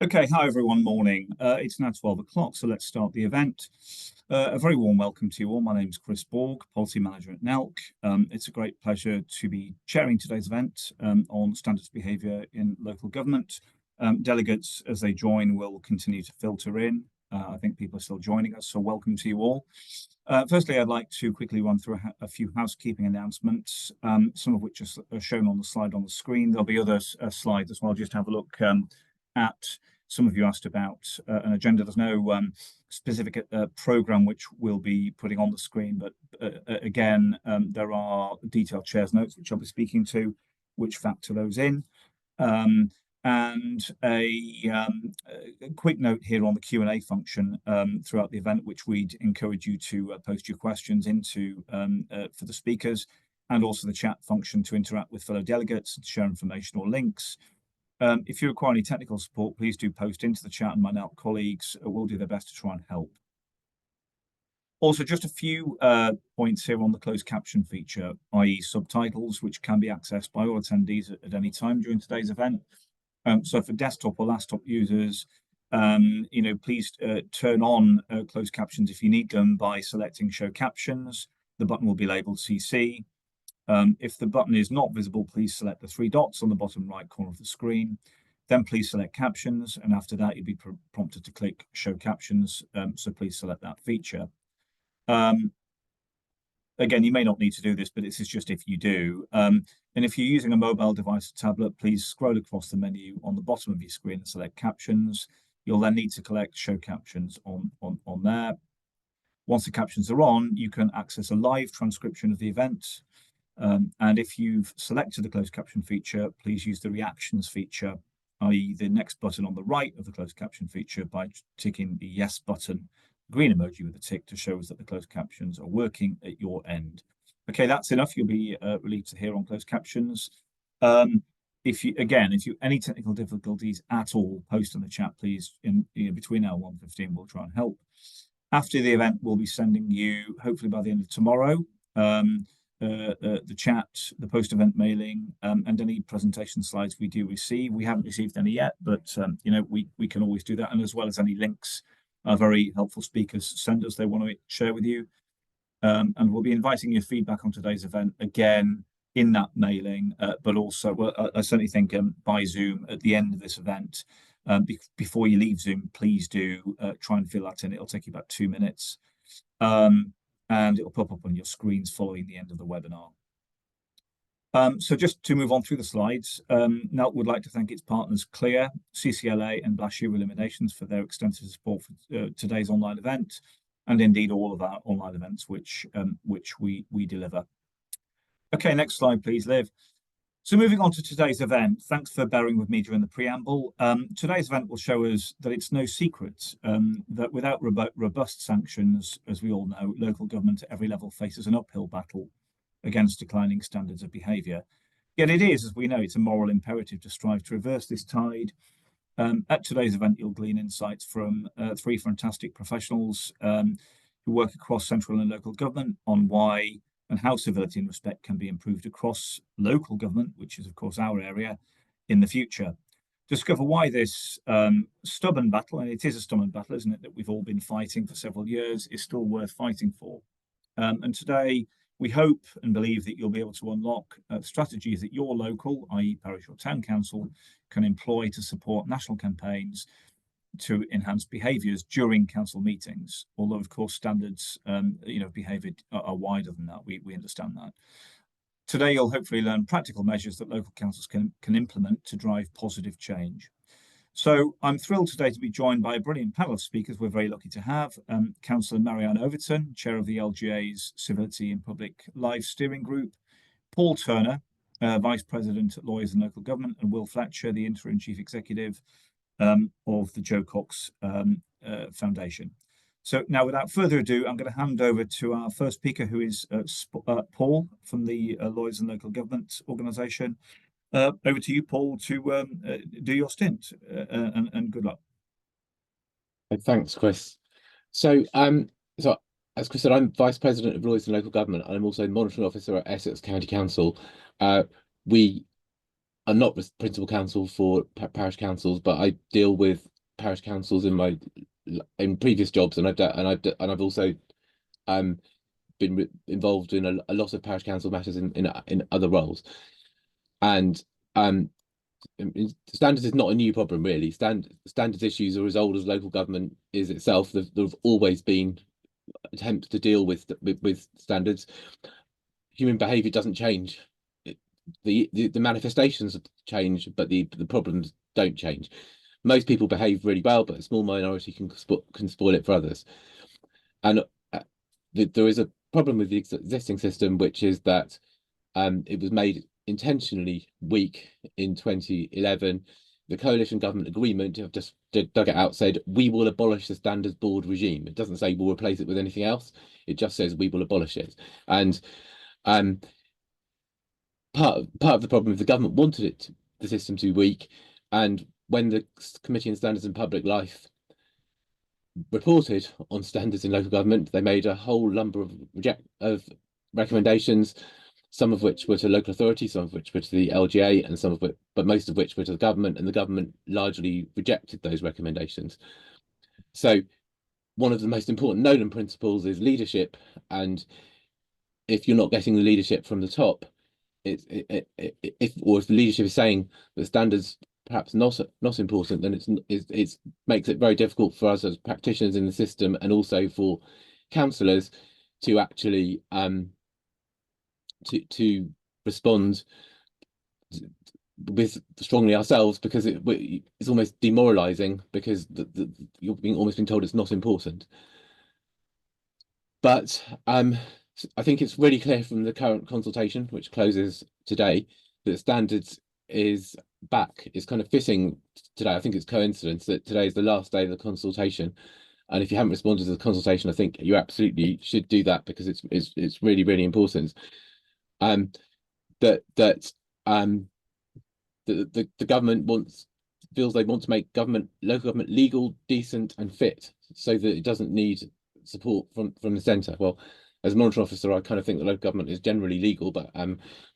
Okay, hi everyone, morning. It's now 12 o'clock, so let's start the event. A very warm welcome to you all. My name is Chris Borg, Policy Manager at NELC. It's a great pleasure to be chairing today's event on standards behaviour in local government. Delegates, as they join, will continue to filter in. I think people are still joining us, so welcome to you all. Firstly, I'd like to quickly run through a few housekeeping announcements, some of which are shown on the slide on the screen. There'll be other slides as well. Just have a look at. Some of you asked about an agenda. There's no specific programme which we'll be putting on the screen, but again, there are detailed chair's notes which I'll be speaking to, which factor those in. And a quick note here on the Q&A function throughout the event, which we'd encourage you to post your questions into for the speakers, and also the chat function to interact with fellow delegates, to share information or links. If you require any technical support, please do post into the chat, and my NELC colleagues will do their best to try and help. Also, just a few points here on the closed caption feature, i.e. subtitles, which can be accessed by all attendees at any time during today's event. So for desktop or laptop users, please turn on closed captions if you need them by selecting Show Captions. The button will be labelled CC. If the button is not visible, please select the three dots on the bottom right corner of the screen. Then please select Captions, and after that, you'll be prompted to click Show Captions, so please select that feature. Again, you may not need to do this, but this is just if you do. And if you're using a mobile device or tablet, please scroll across the menu on the bottom of your screen and select Captions. You'll then need to select Show Captions on there. Once the captions are on, you can access a live transcription of the event. And if you've selected the closed caption feature, please use the reactions feature, i.e. the next button on the right of the closed caption feature, by ticking the yes button, green emoji with a tick, to show us that the closed captions are working at your end. Okay, that's enough. You'll be relieved to hear on closed captions. If you any technical difficulties at all, post in the chat, please. Between now and 1:15, we'll try and help. After the event, we'll be sending you, hopefully by the end of tomorrow, the chat, the post-event mailing, and any presentation slides we do receive. We haven't received any yet, but we can always do that, and as well as any links our very helpful speakers send us they want to share with you. And we'll be inviting your feedback on today's event again in that mailing, but also, I certainly think by Zoom at the end of this event. Before you leave Zoom, please do try and fill that in. It'll take you about 2 minutes. And it'll pop up on your screens following the end of the webinar. So just to move on through the slides, NELC would like to thank its partners Clear, CCLA and Blashiu Eliminations for their extensive support for today's online event, and indeed all of our online events which we deliver. Okay, next slide please, Liv. So moving on to today's event, thanks for bearing with me during the preamble. Today's event will show us that it's no secret that without robust sanctions, as we all know, local government at every level faces an uphill battle against declining standards of behaviour. Yet it is, as we know, it's a moral imperative to strive to reverse this tide. At today's event, you'll glean insights from three fantastic professionals who work across central and local government on why and how civility and respect can be improved across local government, which is, of course, our area, in the future. Discover why this stubborn battle, and it is a stubborn battle, isn't it, that we've all been fighting for several years, is still worth fighting for. And today, we hope and believe that you'll be able to unlock strategies that your local, i.e. parish or town council, can employ to support national campaigns to enhance behaviours during council meetings. Although, of course, standards, behaviour are wider than that. We understand that. Today, you'll hopefully learn practical measures that local councils can implement to drive positive change. So I'm thrilled today to be joined by a brilliant panel of speakers we're very lucky to have. Councillor Marianne Overton, Chair of the LGA's Civility and Public Life Steering Group, Paul Turner, Vice President at Lawyers and Local Government, and Will Fletcher, the Interim Chief Executive of the Joe Cox Foundation. So now, without further ado, I'm going to hand over to our first speaker, who is Paul from the Lawyers and Local Government Organisation. Over to you, Paul, to do your stint, and good luck. Thanks, Chris. So, as Chris said, I'm Vice President of Lawyers and Local Government, and I'm also Monitoring Officer at Essex County Council. We I'm not principal counsel for parish councils, but I deal with parish councils in previous jobs, and I've also been involved in a lot of parish council matters in other roles. And standards is not a new problem, really. Standards issues are as old as local government is itself. There've always been attempts to deal with standards. Human behaviour doesn't change. The manifestations change, but the problems don't change. Most people behave really well, but a small minority can spoil it for others. And there is a problem with the existing system, which is that it was made intentionally weak in 2011. The coalition government agreement have just dug it out, said we will abolish the standards board regime. It doesn't say we'll replace it with anything else. It just says we will abolish it. And part of the problem is the government wanted the system to be weak, and when the Committee on Standards in Public Life reported on standards in local government, they made a whole number of recommendations, some of which were to local authorities, some of which were to the LGA, and some of which, but most of which were to the government, and the government largely rejected those recommendations. So one of the most important Nolan principles is leadership, and if you're not getting the leadership from the top, if the leadership is saying that standards perhaps not important, then it makes it very difficult for us as practitioners in the system, and also for councillors to actually to respond with strongly ourselves, because it's almost demoralizing, because you're almost being told it's not important. But I think it's really clear from the current consultation, which closes today, that standards is back. It's kind of fitting today. I think it's coincidence that today is the last day of the consultation. And if you haven't responded to the consultation, I think you absolutely should do that, because it's really, really important. The government feels they want to make local government legal, decent, and fit, so that it doesn't need support from the centre. Well, as a monitoring officer, I kind of think that local government is generally legal, but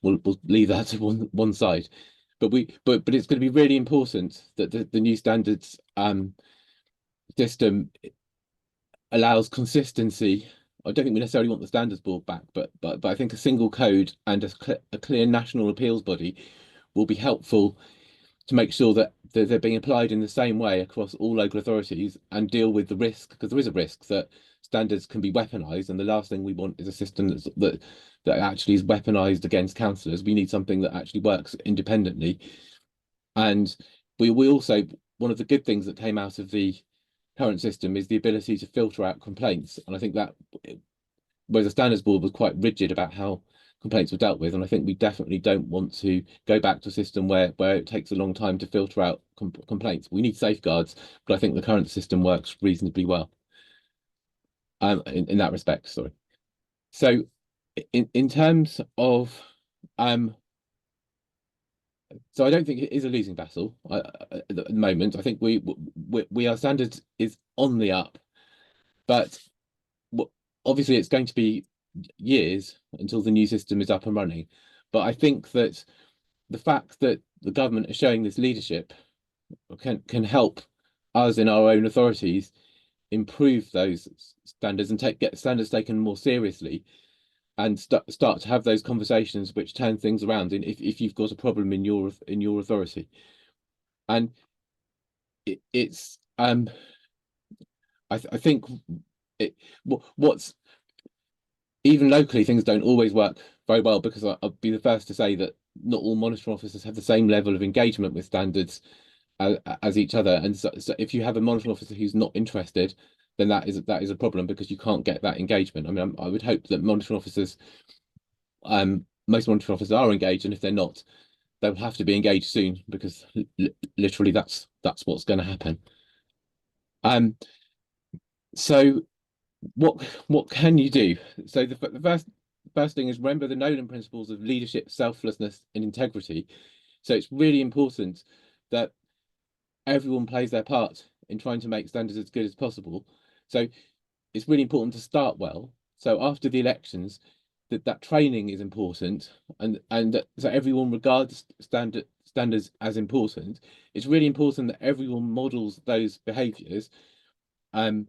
we'll leave that to one side. But it's going to be really important that the new standards system allows consistency. I don't think we necessarily want the standards board back, but I think a single code and a clear national appeals body will be helpful to make sure that they're being applied in the same way across all local authorities, and deal with the risk, because there is a risk that standards can be weaponized, and the last thing we want is a system that actually is weaponized against councillors. We need something that actually works independently. And we also, one of the good things that came out of the current system is the ability to filter out complaints, and I think that, whereas the standards board was quite rigid about how complaints were dealt with, and I think we definitely don't want to go back to a system where it takes a long time to filter out complaints. We need safeguards, but I think the current system works reasonably well in that respect. Sorry. So in terms of so I don't think it is a losing battle at the moment. I think our standards is on the up, but obviously it's going to be years until the new system is up and running. But I think that the fact that the government is showing this leadership can help us in our own authorities improve those standards and get standards taken more seriously, and start to have those conversations which turn things around if you've got a problem in your authority. And it's I think what's, even locally, things don't always work very well, because I'll be the first to say that not all monitoring officers have the same level of engagement with standards as each other. And so if you have a monitoring officer who's not interested, then that is a problem, because you can't get that engagement. I mean, I would hope that monitoring officers, most monitoring officers are engaged, and if they're not, they'll have to be engaged soon, because literally that's what's going to happen. So what can you do? So the first thing is, remember the Nolan principles of leadership, selflessness, and integrity. So it's really important that everyone plays their part in trying to make standards as good as possible. So it's really important to start well. So after the elections, that training is important, and so everyone regards standards as important, it's really important that everyone models those behaviours, and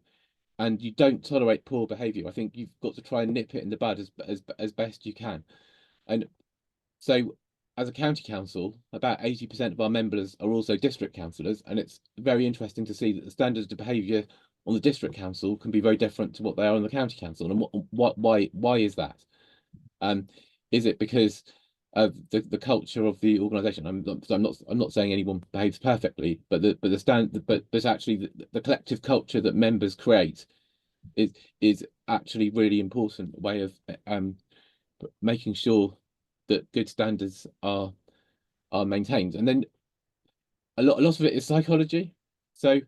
you don't tolerate poor behaviour. I think you've got to try and nip it in the bud as best you can. And so, as a county council, about 80% of our members are also district councillors, and it's very interesting to see that the standards of behaviour on the district council can be very different to what they are on the county council. And why is that? Is it because of the culture of the organisation? I'm not saying anyone behaves perfectly, but but actually the collective culture that members create is actually really important way of making sure that good standards are maintained. And then a lot of it is psychology. So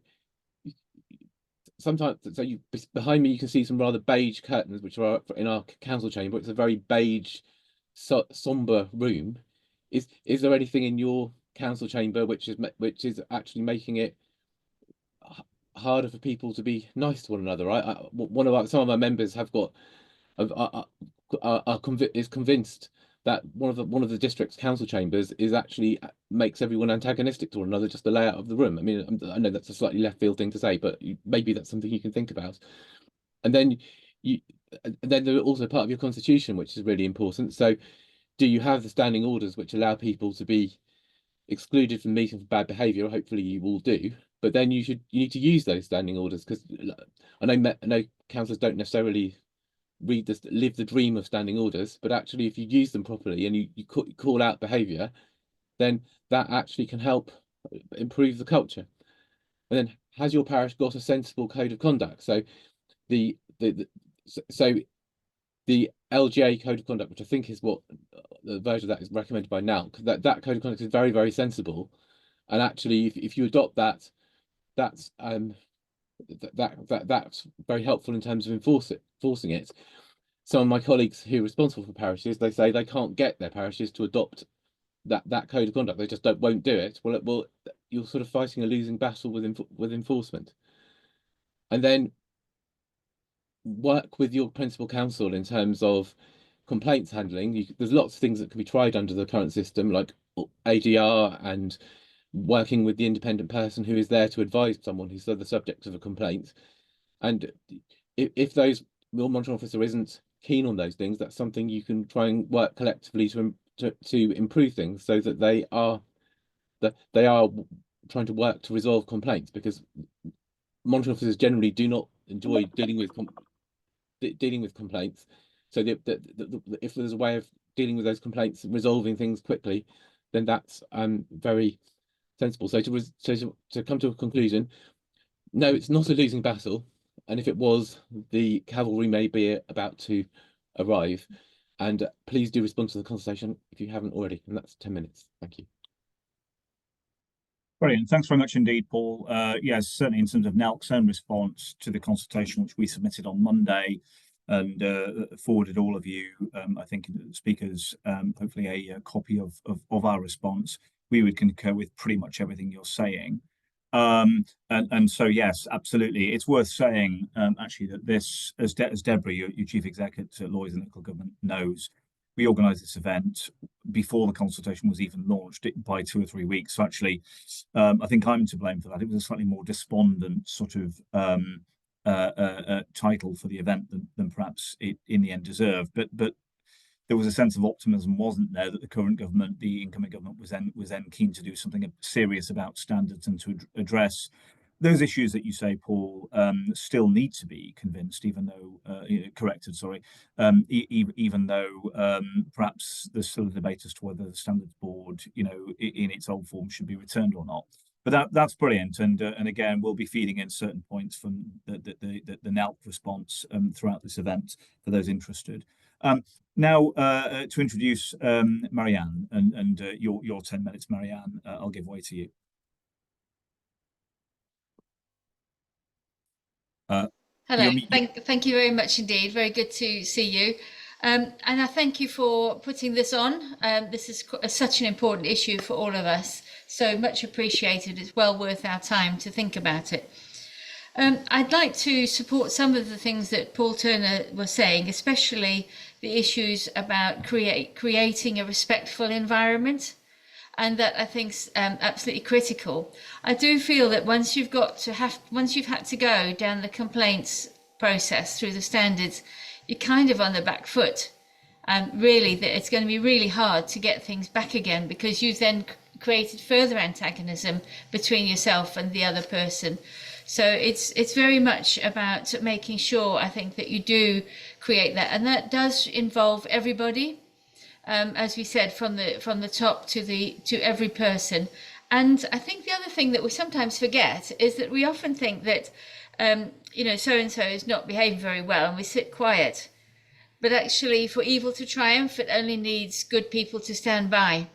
sometimes, so you behind me you can see some rather beige curtains which are in our council chamber. It's a very beige, somber room. Is there anything in your council chamber which is actually making it harder for people to be nice to one another? Some of our members have got is convinced that one of the district's council chambers is actually makes everyone antagonistic to one another, just the layout of the room. I mean, I know that's a slightly left field thing to say, but maybe that's something you can think about. And then they're also part of your constitution, which is really important. So do you have the standing orders which allow people to be excluded from meeting for bad behaviour? Hopefully you all do, but then you need to use those standing orders, because I know councillors don't necessarily live the dream of standing orders, but actually if you use them properly and you call out behaviour, then that actually can help improve the culture. And then, has your parish got a sensible code of conduct? So the LGA code of conduct, which I think is what the version of that is recommended by NALC, that code of conduct is very, very sensible. And actually if you adopt that, that's very helpful in terms of enforcing it. Some of my colleagues who are responsible for parishes, they say they can't get their parishes to adopt that code of conduct. They just won't do it. Well, you're sort of fighting a losing battle with enforcement. And then work with your principal council in terms of complaints handling. There's lots of things that can be tried under the current system, like ADR and working with the independent person who is there to advise someone who's the subject of a complaint. And if your monitoring officer isn't keen on those things, that's something you can try and work collectively to improve things, so that they are trying to work to resolve complaints, because monitoring officers generally do not enjoy dealing with complaints. So if there's a way of dealing with those complaints and resolving things quickly, then that's very sensible. So to come to a conclusion, no, it's not a losing battle, and if it was, the cavalry may be about to arrive. And please do respond to the consultation if you haven't already, and that's 10 minutes. Thank you. Brilliant. Thanks very much indeed, Paul. Yes, certainly in terms of NELC's own response to the consultation, which we submitted on Monday and forwarded all of you, I think, speakers, hopefully a copy of our response. We would concur with pretty much everything you're saying. And so, yes, absolutely. It's worth saying, actually, that this, as Deborah, your chief executive at Lloyds and Local Government, knows, we organised this event before the consultation was even launched by 2 or 3 weeks. So actually, I think I'm to blame for that. It was a slightly more despondent sort of title for the event than perhaps it in the end deserved. But there was a sense of optimism, wasn't there, that the current government, the incoming government, was then keen to do something serious about standards and to address those issues that you say, Paul, still need to be corrected. Sorry, even though perhaps there's still a debate as to whether the standards board, in its old form, should be returned or not. But that's brilliant, and again, we'll be feeding in certain points from the NELC response throughout this event for those interested. Now, to introduce Marianne and your 10 minutes, Marianne, I'll give way to you. Hello, thank you very much indeed. Very good to see you. And I thank you for putting this on. This is such an important issue for all of us. So much appreciated. It's well worth our time to think about it. I'd like to support some of the things that Paul Turner was saying, especially the issues about creating a respectful environment. and that I think's absolutely critical. I do feel that once you've had to go down the complaints process through the standards, you're kind of on the back foot, and really that it's going to be really hard to get things back again, because you've then created further antagonism between yourself and the other person. So it's very much about making sure, I think, that you do create that, and that does involve everybody. As we said, from the top to every person. And I think the other thing that we sometimes forget is that we often think that so and so is not behaving very well, and we sit quiet. But actually, for evil to triumph, it only needs good people to stand by.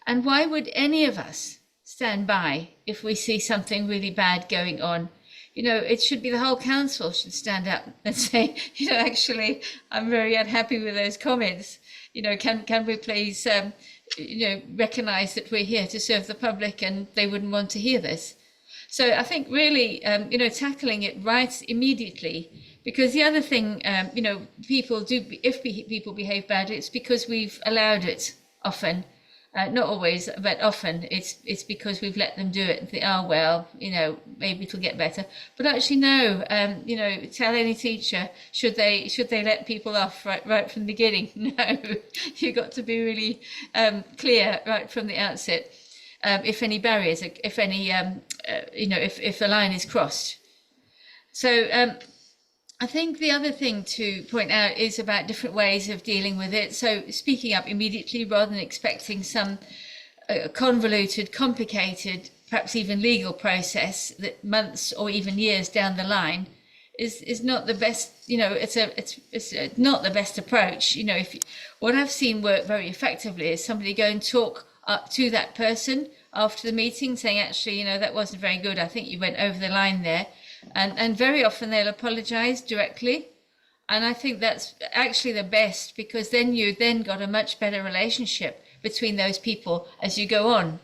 And why would any of us stand by if we see something really bad going on? It should be the whole council should stand up and say, actually, I'm very unhappy with those comments. Can we please, recognise that we're here to serve the public, and they wouldn't want to hear this. So I think really, tackling it right immediately, because the other thing, people do, if people behave badly, it's because we've allowed it often. Not always, but often it's because we've let them do it and think, oh, well, maybe it'll get better. But actually, no, tell any teacher, should they let people off right from the beginning? No, you've got to be really clear right from the outset. If any barriers, if any, if the line is crossed. So I think the other thing to point out is about different ways of dealing with it. So speaking up immediately rather than expecting some convoluted, complicated, perhaps even legal process that months or even years down the line is not the best. It's not the best approach. What I've seen work very effectively is somebody go and talk up to that person after the meeting, saying, actually, that wasn't very good. I think you went over the line there. And very often they'll apologise directly. And I think that's actually the best, because then you got a much better relationship between those people as you go on.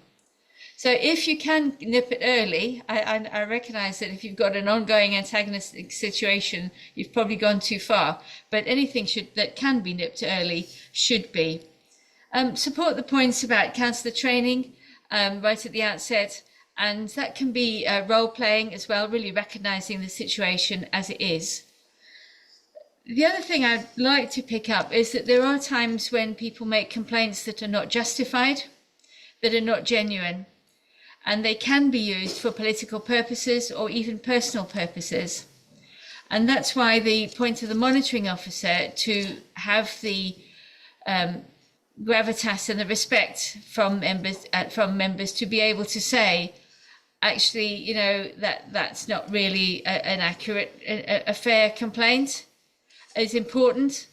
So if you can nip it early, I recognise that if you've got an ongoing antagonistic situation, you've probably gone too far. But anything that can be nipped early should be. Support the points about counsellor training right at the outset. And that can be role playing as well, really recognising the situation as it is. The other thing I'd like to pick up is that there are times when people make complaints that are not justified, that are not genuine, and they can be used for political purposes or even personal purposes. And that's why the point of the monitoring officer to have the gravitas and the respect from members to be able to say, actually, that's not really an accurate, a fair complaint is important,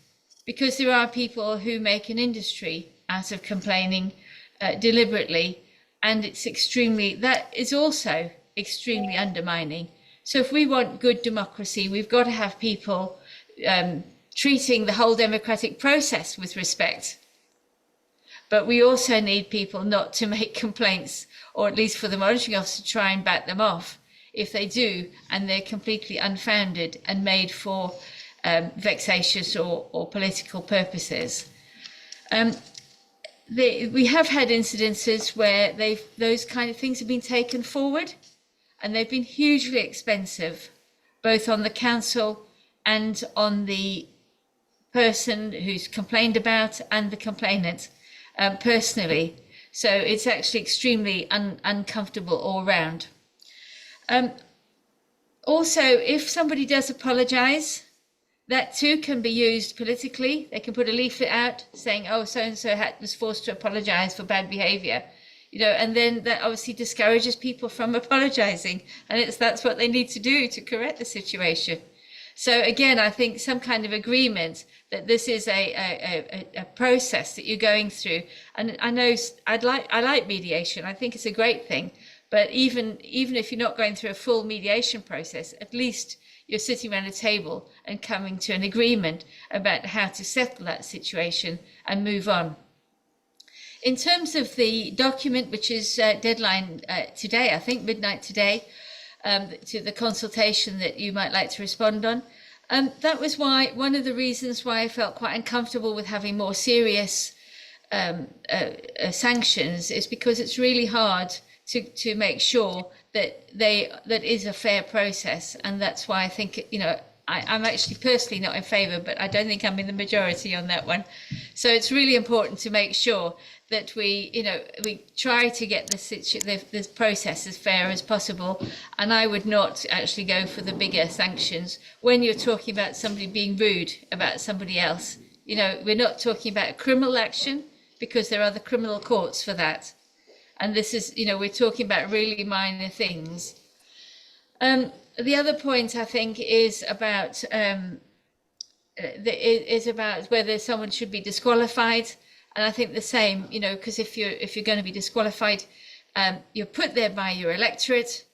because there are people who make an industry out of complaining deliberately, and that is also extremely undermining. So if we want good democracy, we've got to have people treating the whole democratic process with respect. But we also need people not to make complaints, or at least for the monitoring officer to try and bat them off if they do, and they're completely unfounded and made for vexatious or political purposes. We have had incidences where those kind of things have been taken forward, and they've been hugely expensive, both on the council and on the person who's complained about and the complainant personally. So it's actually extremely uncomfortable all round. Also, if somebody does apologise, that too can be used politically. They can put a leaflet out saying, oh, so-and-so was forced to apologise for bad behaviour, and then that obviously discourages people from apologising. And that's what they need to do to correct the situation. So again, I think some kind of agreement that this is a process that you're going through. And I know I like mediation. I think it's a great thing. But even if you're not going through a full mediation process, at least you're sitting around a table and coming to an agreement about how to settle that situation and move on. In terms of the document, which is deadline today, I think midnight today, to the consultation that you might like to respond on. That was one of the reasons why I felt quite uncomfortable with having more serious sanctions is because it's really hard to make sure that that is a fair process, and that's why I think, you know, I'm actually personally not in favour, but I don't think I'm in the majority on that one. So it's really important to make sure that we, you know, we try to get this process as fair as possible. And I would not actually go for the bigger sanctions when you're talking about somebody being rude about somebody else. You know, we're not talking about criminal action, because there are the criminal courts for that. And this is, you know, we're talking about really minor things. The other point I think is about whether someone should be disqualified, and I think the same, you know, because if you're going to be disqualified, you're put there by your electorate.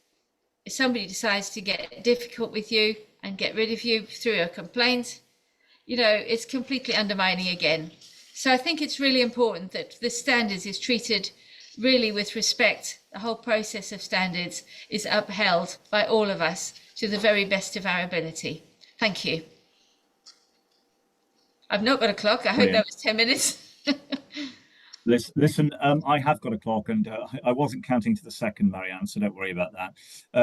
If somebody decides to get difficult with you and get rid of you through a complaint, you know, it's completely undermining again. So I think it's really important that the standards is treated really with respect. The whole process of standards is upheld by all of us to the very best of our ability. Thank you. I've not got a clock. I hope that was 10 minutes. Listen, I have got a clock, and I wasn't counting to the second, Marianne, so don't worry about that.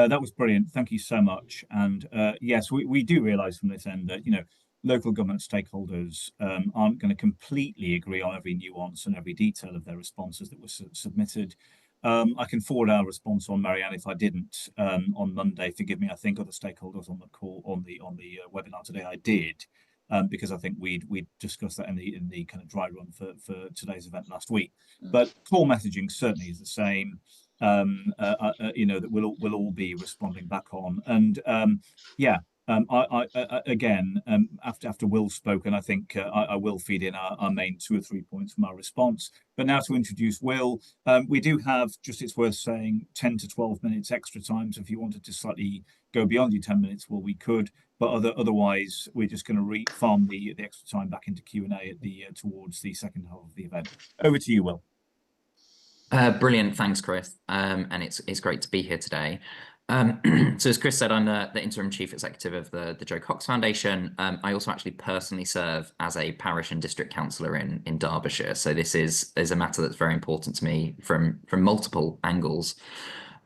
That was brilliant. Thank you so much. And yes, we do realise from this end that, you know, local government stakeholders aren't going to completely agree on every nuance and every detail of their responses that were submitted. I can forward our response on, Marianne, if I didn't on Monday. Forgive me. I think other stakeholders on the call on the webinar today I did, because I think we'd discussed that in the kind of dry run for today's event last week. But core messaging certainly is the same. You know, that we'll all be responding back on, and yeah. I again, after Will's spoken, I think I will feed in our main 2 or 3 points from our response. But now to introduce Will, we do have, just it's worth saying, 10 to 12 minutes extra time. So if you wanted to slightly go beyond your 10 minutes, well, we could. But otherwise, we're just going to farm the extra time back into Q&A at the towards the second half of the event. Over to you, Will. Brilliant, thanks, Chris. And it's great to be here today. So as Chris said, I'm the interim chief executive of the Joe Cox Foundation. I also actually personally serve as a parish and district councillor in Derbyshire. So this is a matter that's very important to me from multiple angles.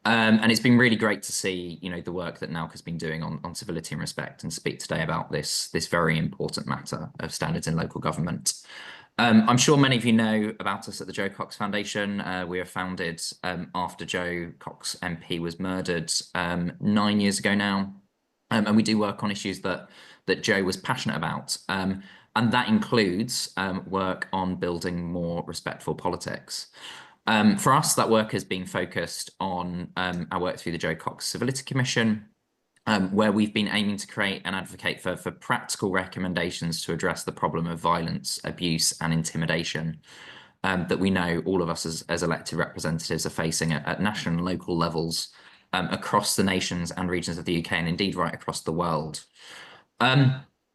And it's been really great to see, you know, the work that NALC has been doing on civility and respect, and speak today about this very important matter of standards in local government. I'm sure many of you know about us at the Joe Cox Foundation. We were founded after Joe Cox MP was murdered 9 years ago now. And we do work on issues that Joe was passionate about. And that includes work on building more respectful politics. For us, that work has been focused on our work through the Joe Cox Civility Commission, where we've been aiming to create and advocate for practical recommendations to address the problem of violence, abuse and intimidation that we know all of us as elected representatives are facing at national and local levels across the nations and regions of the UK, and indeed right across the world.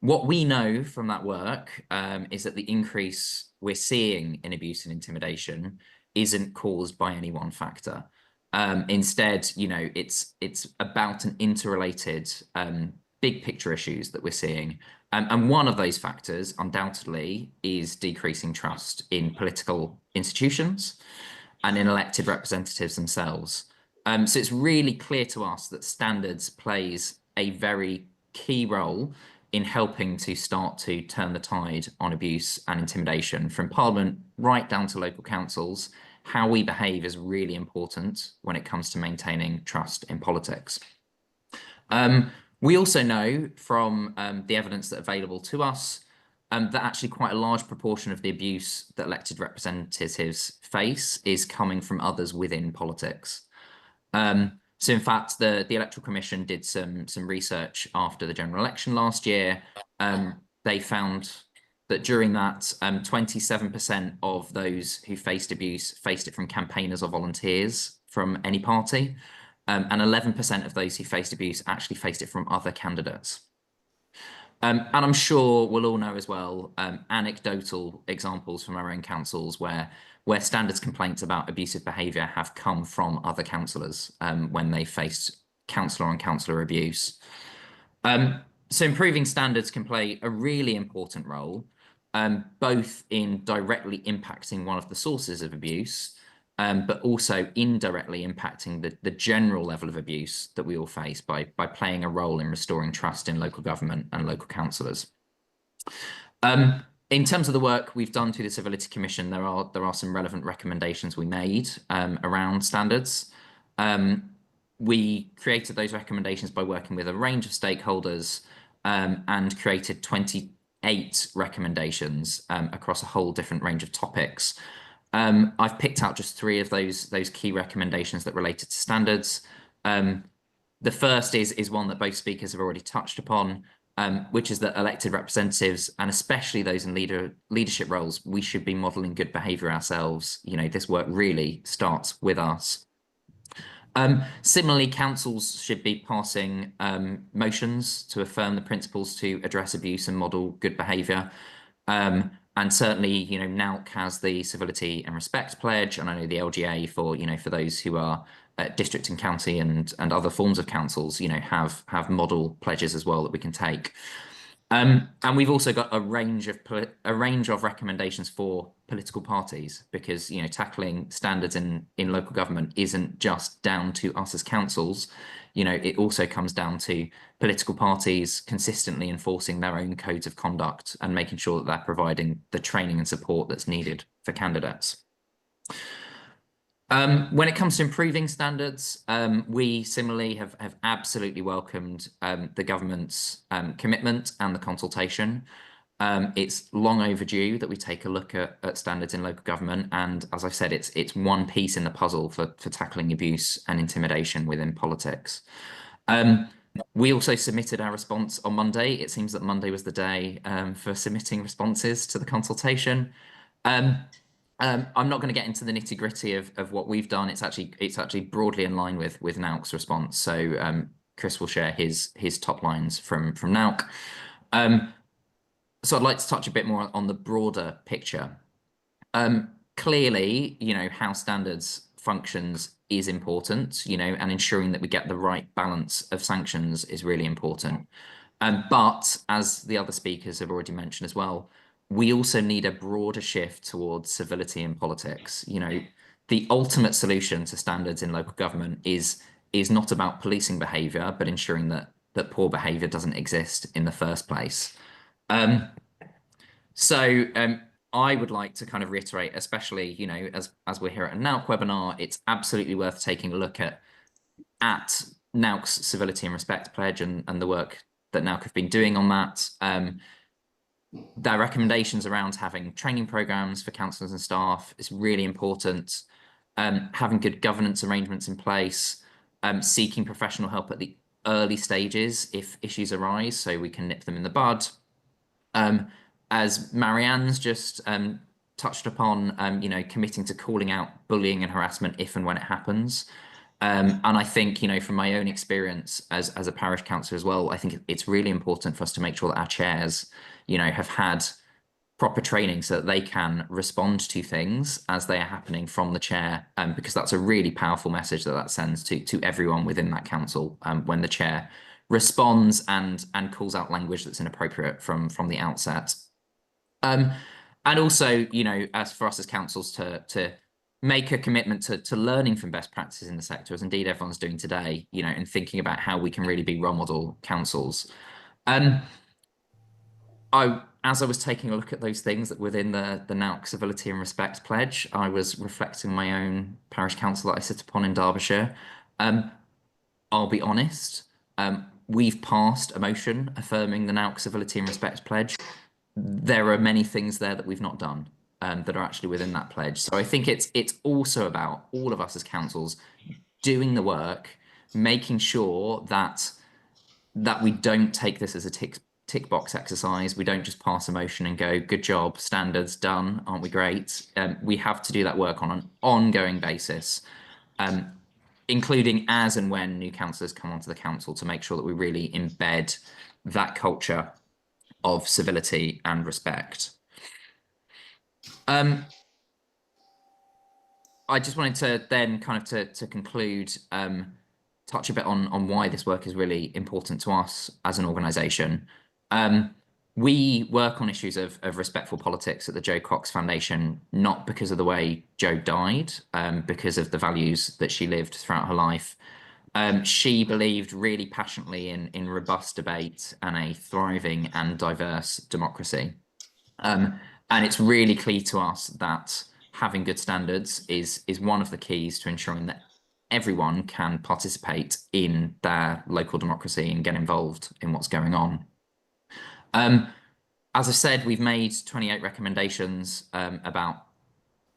What we know from that work is that the increase we're seeing in abuse and intimidation isn't caused by any one factor. Instead, you know, it's about an interrelated big picture issues that we're seeing. And one of those factors, undoubtedly, is decreasing trust in political institutions and in elected representatives themselves. So it's really clear to us that standards plays a very key role in helping to start to turn the tide on abuse and intimidation from Parliament right down to local councils. How we behave is really important when it comes to maintaining trust in politics. We also know from the evidence that's available to us that actually quite a large proportion of the abuse that elected representatives face is coming from others within politics. So in fact, the Electoral Commission did some research after the general election last year. They found that during that, 27% of those who faced abuse faced it from campaigners or volunteers from any party, and 11% of those who faced abuse actually faced it from other candidates. And I'm sure we'll all know as well anecdotal examples from our own councils where standards complaints about abusive behaviour have come from other councillors when they faced councillor on councillor abuse. So improving standards can play a really important role, both in directly impacting one of the sources of abuse, but also indirectly impacting the general level of abuse that we all face by playing a role in restoring trust in local government and local councillors. In terms of the work we've done through the Civility Commission, there are some relevant recommendations we made around standards. We created those recommendations by working with a range of stakeholders and created 28 recommendations across a whole different range of topics. I've picked out just 3 of those key recommendations that related to standards. The first is one that both speakers have already touched upon, which is that elected representatives, and especially those in leadership roles, we should be modelling good behaviour ourselves. You know, this work really starts with us. Similarly, councils should be passing motions to affirm the principles to address abuse and model good behaviour. And certainly, you know, NALC has the Civility and Respect Pledge, and I know the LGA for, you know, for those who are district and county and other forms of councils, you know, have model pledges as well that we can take. And we've also got a range of recommendations for political parties, because, you know, tackling standards in local government isn't just down to us as councils. You know, it also comes down to political parties consistently enforcing their own codes of conduct and making sure that they're providing the training and support that's needed for candidates. When it comes to improving standards, we similarly have absolutely welcomed the government's commitment and the consultation. It's long overdue that we take a look at standards in local government, and as I said, it's one piece in the puzzle for tackling abuse and intimidation within politics. We also submitted our response on Monday. It seems that Monday was the day for submitting responses to the consultation. I'm not going to get into the nitty gritty of what we've done. It's actually broadly in line with NALC's response. So Chris will share his top lines from NALC. So I'd like to touch a bit more on the broader picture. Clearly, you know, how standards functions is important, you know, and ensuring that we get the right balance of sanctions is really important. But as the other speakers have already mentioned as well, we also need a broader shift towards civility in politics. You know, the ultimate solution to standards in local government is not about policing behaviour, but ensuring that poor behaviour doesn't exist in the first place. So I would like to kind of reiterate, especially, you know, as we're here at a NALC webinar, it's absolutely worth taking a look at NALC's Civility and Respect Pledge and the work that NALC have been doing on that. Their recommendations around having training programs for councillors and staff is really important. Having good governance arrangements in place, seeking professional help at the early stages if issues arise, so we can nip them in the bud. As Marianne's just touched upon, you know, committing to calling out bullying and harassment if and when it happens. And I think, you know, from my own experience as a parish councillor as well, I think it's really important for us to make sure that our chairs, you know, have had proper training so that they can respond to things as they are happening from the chair, because that's a really powerful message that sends to everyone within that council when the chair responds and calls out language that's inappropriate from the outset. And also, you know, as for us as councils to make a commitment to learning from best practices in the sector, as indeed everyone's doing today, you know, and thinking about how we can really be role model councils. As I was taking a look at those things that within the NALC Civility and Respect Pledge, I was reflecting my own parish council that I sit upon in Derbyshire. I'll be honest, we've passed a motion affirming the NALC Civility and Respect Pledge. There are many things there that we've not done that are actually within that pledge. So I think it's also about all of us as councils doing the work, making sure that we don't take this as a tick box exercise. We don't just pass a motion and go, good job, standards done, aren't we great? We have to do that work on an ongoing basis, including as and when new councillors come onto the council, to make sure that we really embed that culture of civility and respect. I just wanted to then kind of to conclude, touch a bit on why this work is really important to us as an organisation. We work on issues of respectful politics at the Jo Cox Foundation, not because of the way Jo died, because of the values that she lived throughout her life. She believed really passionately in robust debate and a thriving and diverse democracy. And it's really clear to us that having good standards is one of the keys to ensuring that everyone can participate in their local democracy and get involved in what's going on. As I said, we've made 28 recommendations about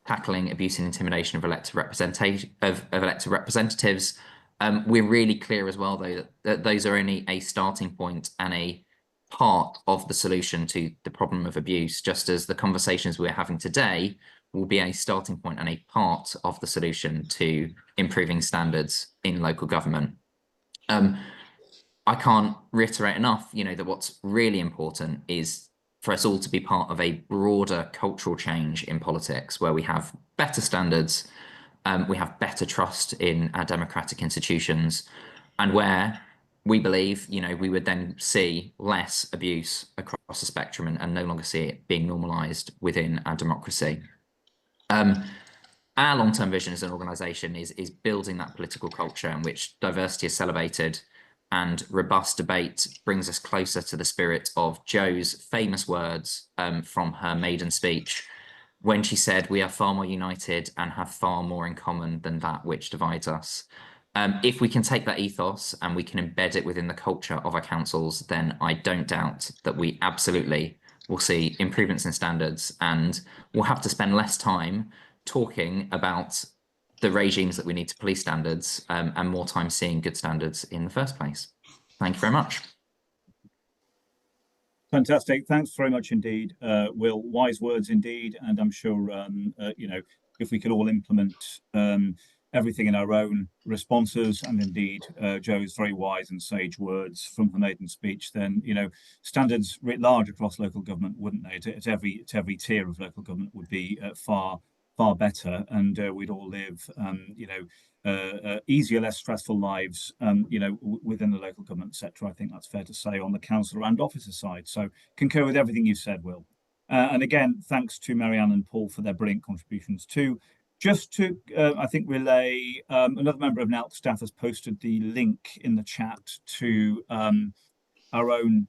tackling abuse and intimidation of elected representatives. We're really clear as well, though, that those are only a starting point and a part of the solution to the problem of abuse, just as the conversations we're having today will be a starting point and a part of the solution to improving standards in local government. I can't reiterate enough, that what's really important is for us all to be part of a broader cultural change in politics, where we have better standards, we have better trust in our democratic institutions, and where we believe, we would then see less abuse across the spectrum and no longer see it being normalised within our democracy. Our long-term vision as an organisation is building that political culture in which diversity is celebrated and robust debate brings us closer to the spirit of Jo's famous words from her maiden speech, when she said, "We are far more united and have far more in common than that which divides us." If we can take that ethos and we can embed it within the culture of our councils, then I don't doubt that we absolutely will see improvements in standards, and we'll have to spend less time talking about the regimes that we need to police standards and more time seeing good standards in the first place. Thank you very much. Fantastic. Thanks very much indeed, Will. Wise words indeed. And I'm sure, if we could all implement everything in our own responses, and indeed Jo's very wise and sage words from her maiden speech, then, standards writ large across local government, wouldn't they? At every tier of local government would be far better, and we'd all live, easier, less stressful lives, within the local government sector. I think that's fair to say on the councillor and officer side. So concur with everything you've said, Will. And again, thanks to Marianne and Paul for their brilliant contributions too. Just to, I think, relay, another member of NALC staff has posted the link in the chat to our own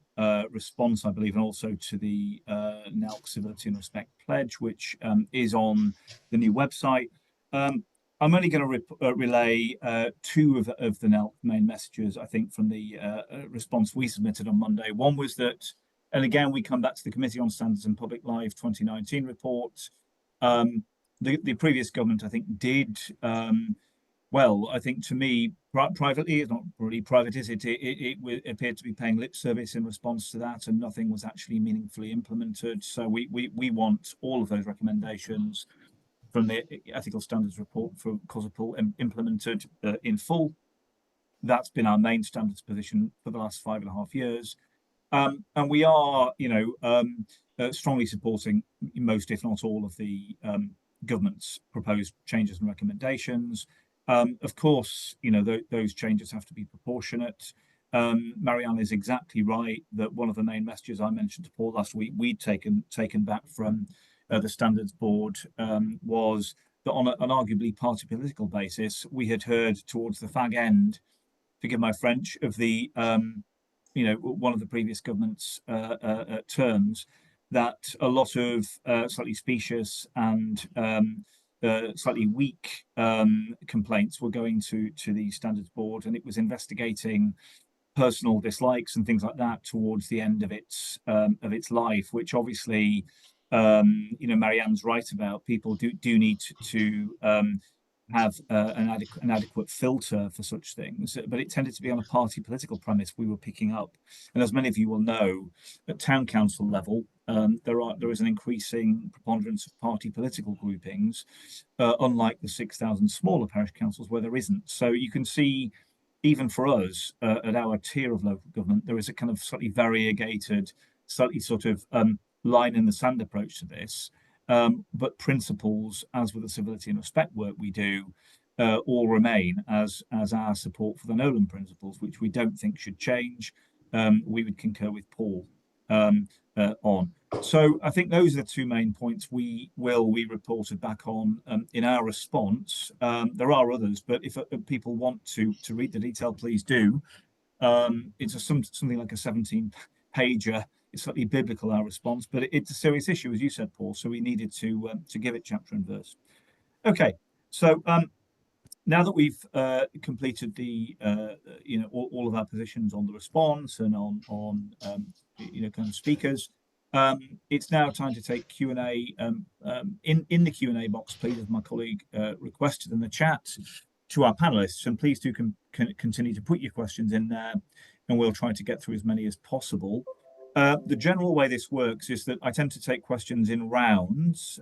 response, I believe, and also to the NALC Civility and Respect Pledge, which is on the new website. I'm only going to relay two of the NALC main messages, I think, from the response we submitted on Monday. One was that, and again, we come back to the Committee on Standards in Public Life 2019 report. The previous government, I think, did well. I think, to me, privately, it's not really private, is it? It appeared to be paying lip service in response to that, and nothing was actually meaningfully implemented. So we want all of those recommendations from the Ethical Standards Report for COSAPL implemented in full. That's been our main standards position for the last 5.5 years. And we are, strongly supporting most, if not all, of the government's proposed changes and recommendations. Of course, those changes have to be proportionate. Marianne is exactly right that one of the main messages I mentioned to Paul last week we'd taken back from the Standards Board was that on an arguably party political basis, we had heard towards the fag end, forgive my French, of the one of the previous government's terms, that a lot of slightly specious and slightly weak complaints were going to the Standards Board, and it was investigating personal dislikes and things like that towards the end of its life, which obviously, Marianne's right about. People do need to have an adequate filter for such things, but it tended to be on a party political premise we were picking up. And as many of you will know, at town council level, there is an increasing preponderance of party political groupings, unlike the 6,000 smaller parish councils where there isn't. So you can see, even for us at our tier of local government, there is a kind of slightly variegated, slightly sort of line in the sand approach to this. But principles, as with the civility and respect work we do, all remain as our support for the Nolan principles, which we don't think should change. We would concur with Paul. on. So I think those are the two main points we reported back on in our response. There are others, but if people want to read the detail, please do. It's something like a 17-pager. It's slightly biblical, our response, but it's a serious issue, as you said, Paul. So we needed to give it chapter and verse. Okay, so now that we've completed the all of our positions on the response and on kind of speakers, it's now time to take Q&A. In the Q&A box, please, as my colleague requested in the chat, to our panelists, and please do continue to put your questions in there, and we'll try to get through as many as possible. The general way this works is that I tend to take questions in rounds.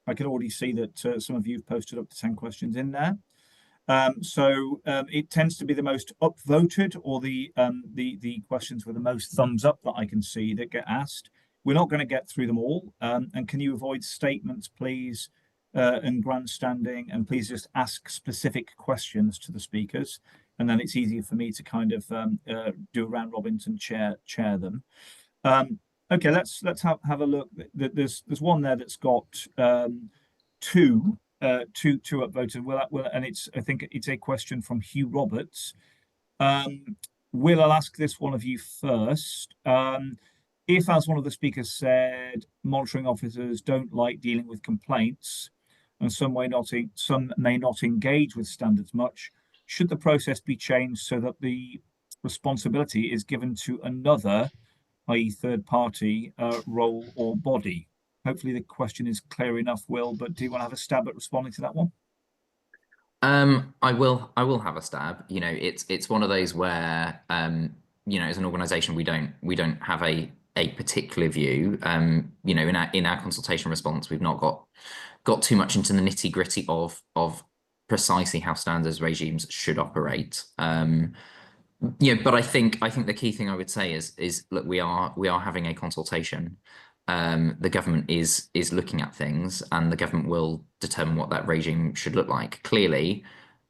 I can already see that some of you have posted up to 10 questions in there. So it tends to be the most upvoted, or the questions with the most thumbs up that I can see that get asked. We're not going to get through them all. And can you avoid statements, please, and grandstanding, and please just ask specific questions to the speakers, and then it's easier for me to kind of do a round robin and chair them. Okay, let's have a look. There's one there that's got two upvoted. Well, and I think it's a question from Hugh Roberts. Will, I'll ask this one of you first. If, as one of the speakers said, monitoring officers don't like dealing with complaints, and some may not engage with standards much, should the process be changed so that the responsibility is given to another, i.e. third party, role or body? Hopefully the question is clear enough, Will, but do you want to have a stab at responding to that one? I will have a stab. It's one of those where as an organization we don't have a particular view. In our consultation response, we've not got too much into the nitty-gritty of precisely how standards regimes should operate. But I think the key thing I would say is look, we are having a consultation. The government is looking at things, and the government will determine what that regime should look like. Clearly,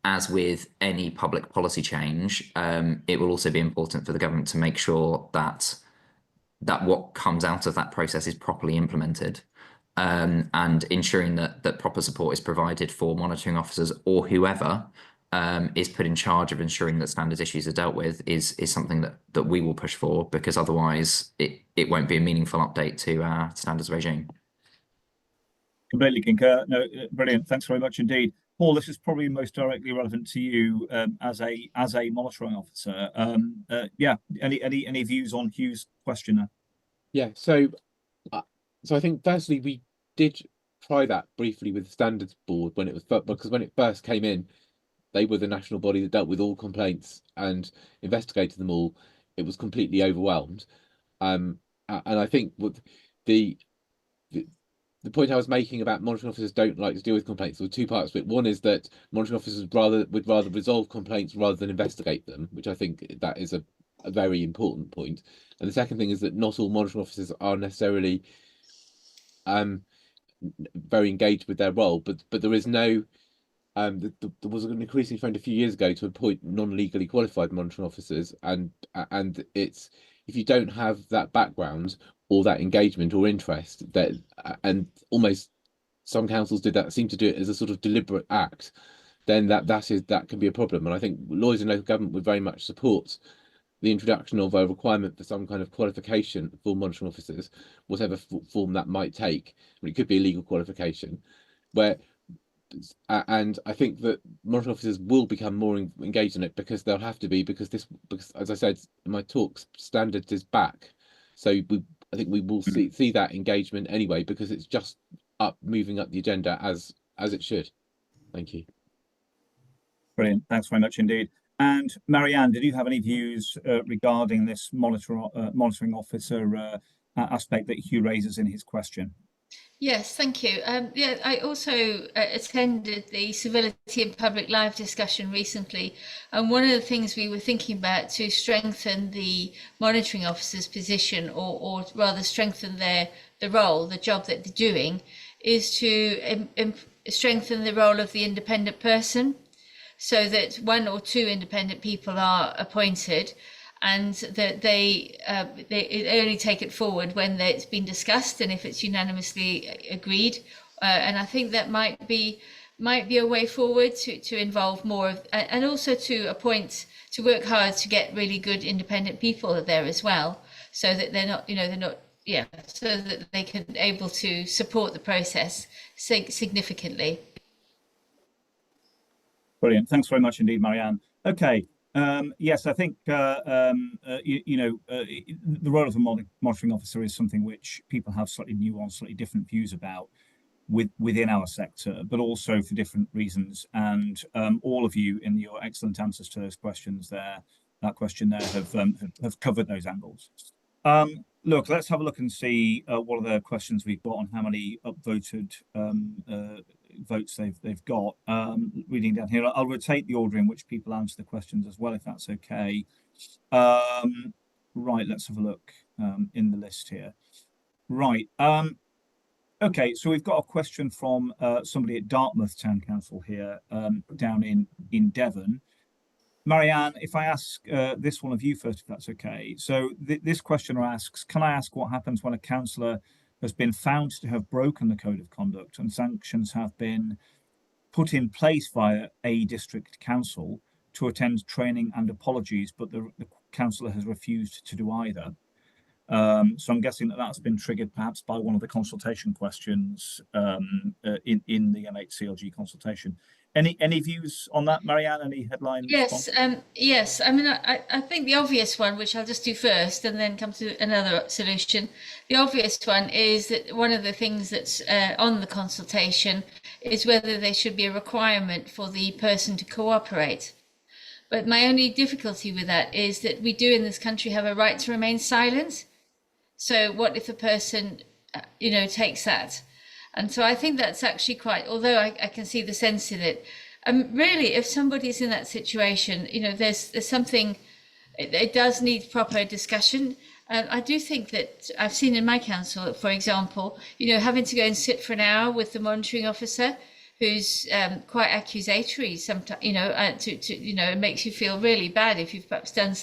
as with any public policy change, it will also be important for the government to make sure that what comes out of that process is properly implemented, and ensuring that proper support is provided for monitoring officers or whoever is put in charge of ensuring that standards issues are dealt with is something that we will push for, because otherwise it won't be a meaningful update to our standards regime. Completely concur. No, brilliant. Thanks very much indeed. Paul, this is probably most directly relevant to you as a monitoring officer. Any views on Hugh's question there? Yeah, so I think firstly we did try that briefly with the standards board when it first came in. They were the national body that dealt with all complaints and investigated them all. It was completely overwhelmed, and I think what the point I was making about monitoring officers don't like to deal with complaints, there were two parts to it. One is that monitoring officers would rather resolve complaints rather than investigate them, which I think that is a very important point. And the second thing is that not all monitoring officers are necessarily very engaged with their role, but there is no there was an increasing trend a few years ago to appoint non-legally qualified monitoring officers, and it's, if you don't have that background or that engagement or interest, that and almost some councils seem to do it as a sort of deliberate act, then that can be a problem. And I think lawyers in local government would very much support the introduction of a requirement for some kind of qualification for monitoring officers, whatever form that might take. I mean, it could be a legal qualification, and I think that monitoring officers will become more engaged in it, because they'll have to be, because as I said in my talks, standards is back. So I think we will see that engagement anyway, because it's just moving up the agenda as it should. Thank you. Brilliant. Thanks very much indeed. And Marianne, did you have any views regarding this monitoring officer aspect that Hugh raises in his question? Yes, thank you. Yeah, I also attended the Civility and Public Live discussion recently, and one of the things we were thinking about to strengthen the monitoring officer's position, or rather strengthen the role, the job that they're doing, is to strengthen the role of the independent person, so that one or two independent people are appointed, and that they only take it forward when it's been discussed and if it's unanimously agreed. And I think that might be a way forward to involve more of, and also to work hard to get really good independent people there as well, so that they're not, so that they can able to support the process significantly. Brilliant. Thanks very much indeed, Marianne. Okay. Yes, I think the role of a monitoring officer is something which people have slightly nuanced, slightly different views about within our sector, but also for different reasons. And all of you, in your excellent answers to those questions there, have covered those angles. Look, let's have a look and see what are the questions we've got on how many upvoted votes they've got. Reading down here, I'll rotate the order in which people answer the questions as well, if that's okay. Right, let's have a look in the list here. Right. Okay, so we've got a question from somebody at Dartmouth Town Council here, down in Devon. Marianne, if I ask this one of you first, if that's okay. So this questioner asks, can I ask what happens when a councillor has been found to have broken the code of conduct and sanctions have been put in place via a district council to attend training and apologies, but the councillor has refused to do either? So I'm guessing that's been triggered perhaps by one of the consultation questions in the MHCLG consultation. Any views on that, Marianne? Any headline? Yes, yes. I mean, I think the obvious one, which I'll just do first and then come to another solution. The obvious one is that one of the things that's on the consultation is whether there should be a requirement for the person to cooperate. But my only difficulty with that is that we do in this country have a right to remain silent. So what if a person, takes that? And so I think that's actually quite, although I can see the sense in it, really, if somebody's in that situation, there's something, it does need proper discussion. I do think that I've seen in my council, for example, having to go and sit for an hour with the monitoring officer who's quite accusatory sometimes, it makes you feel really bad if you've perhaps done,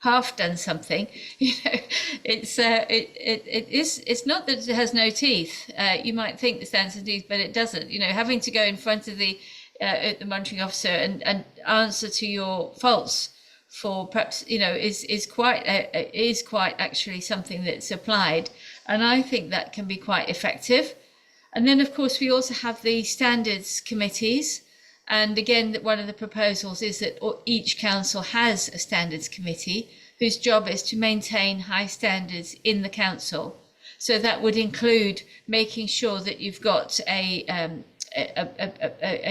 half done something. It's not that it has no teeth. You might think it stands to teeth, but it doesn't. Having to go in front of the monitoring officer and answer to your faults for perhaps is quite actually something that's applied, and I think that can be quite effective. And then of course we also have the standards committees. And again, one of the proposals is that each council has a standards committee whose job is to maintain high standards in the council. So that would include making sure that you've got a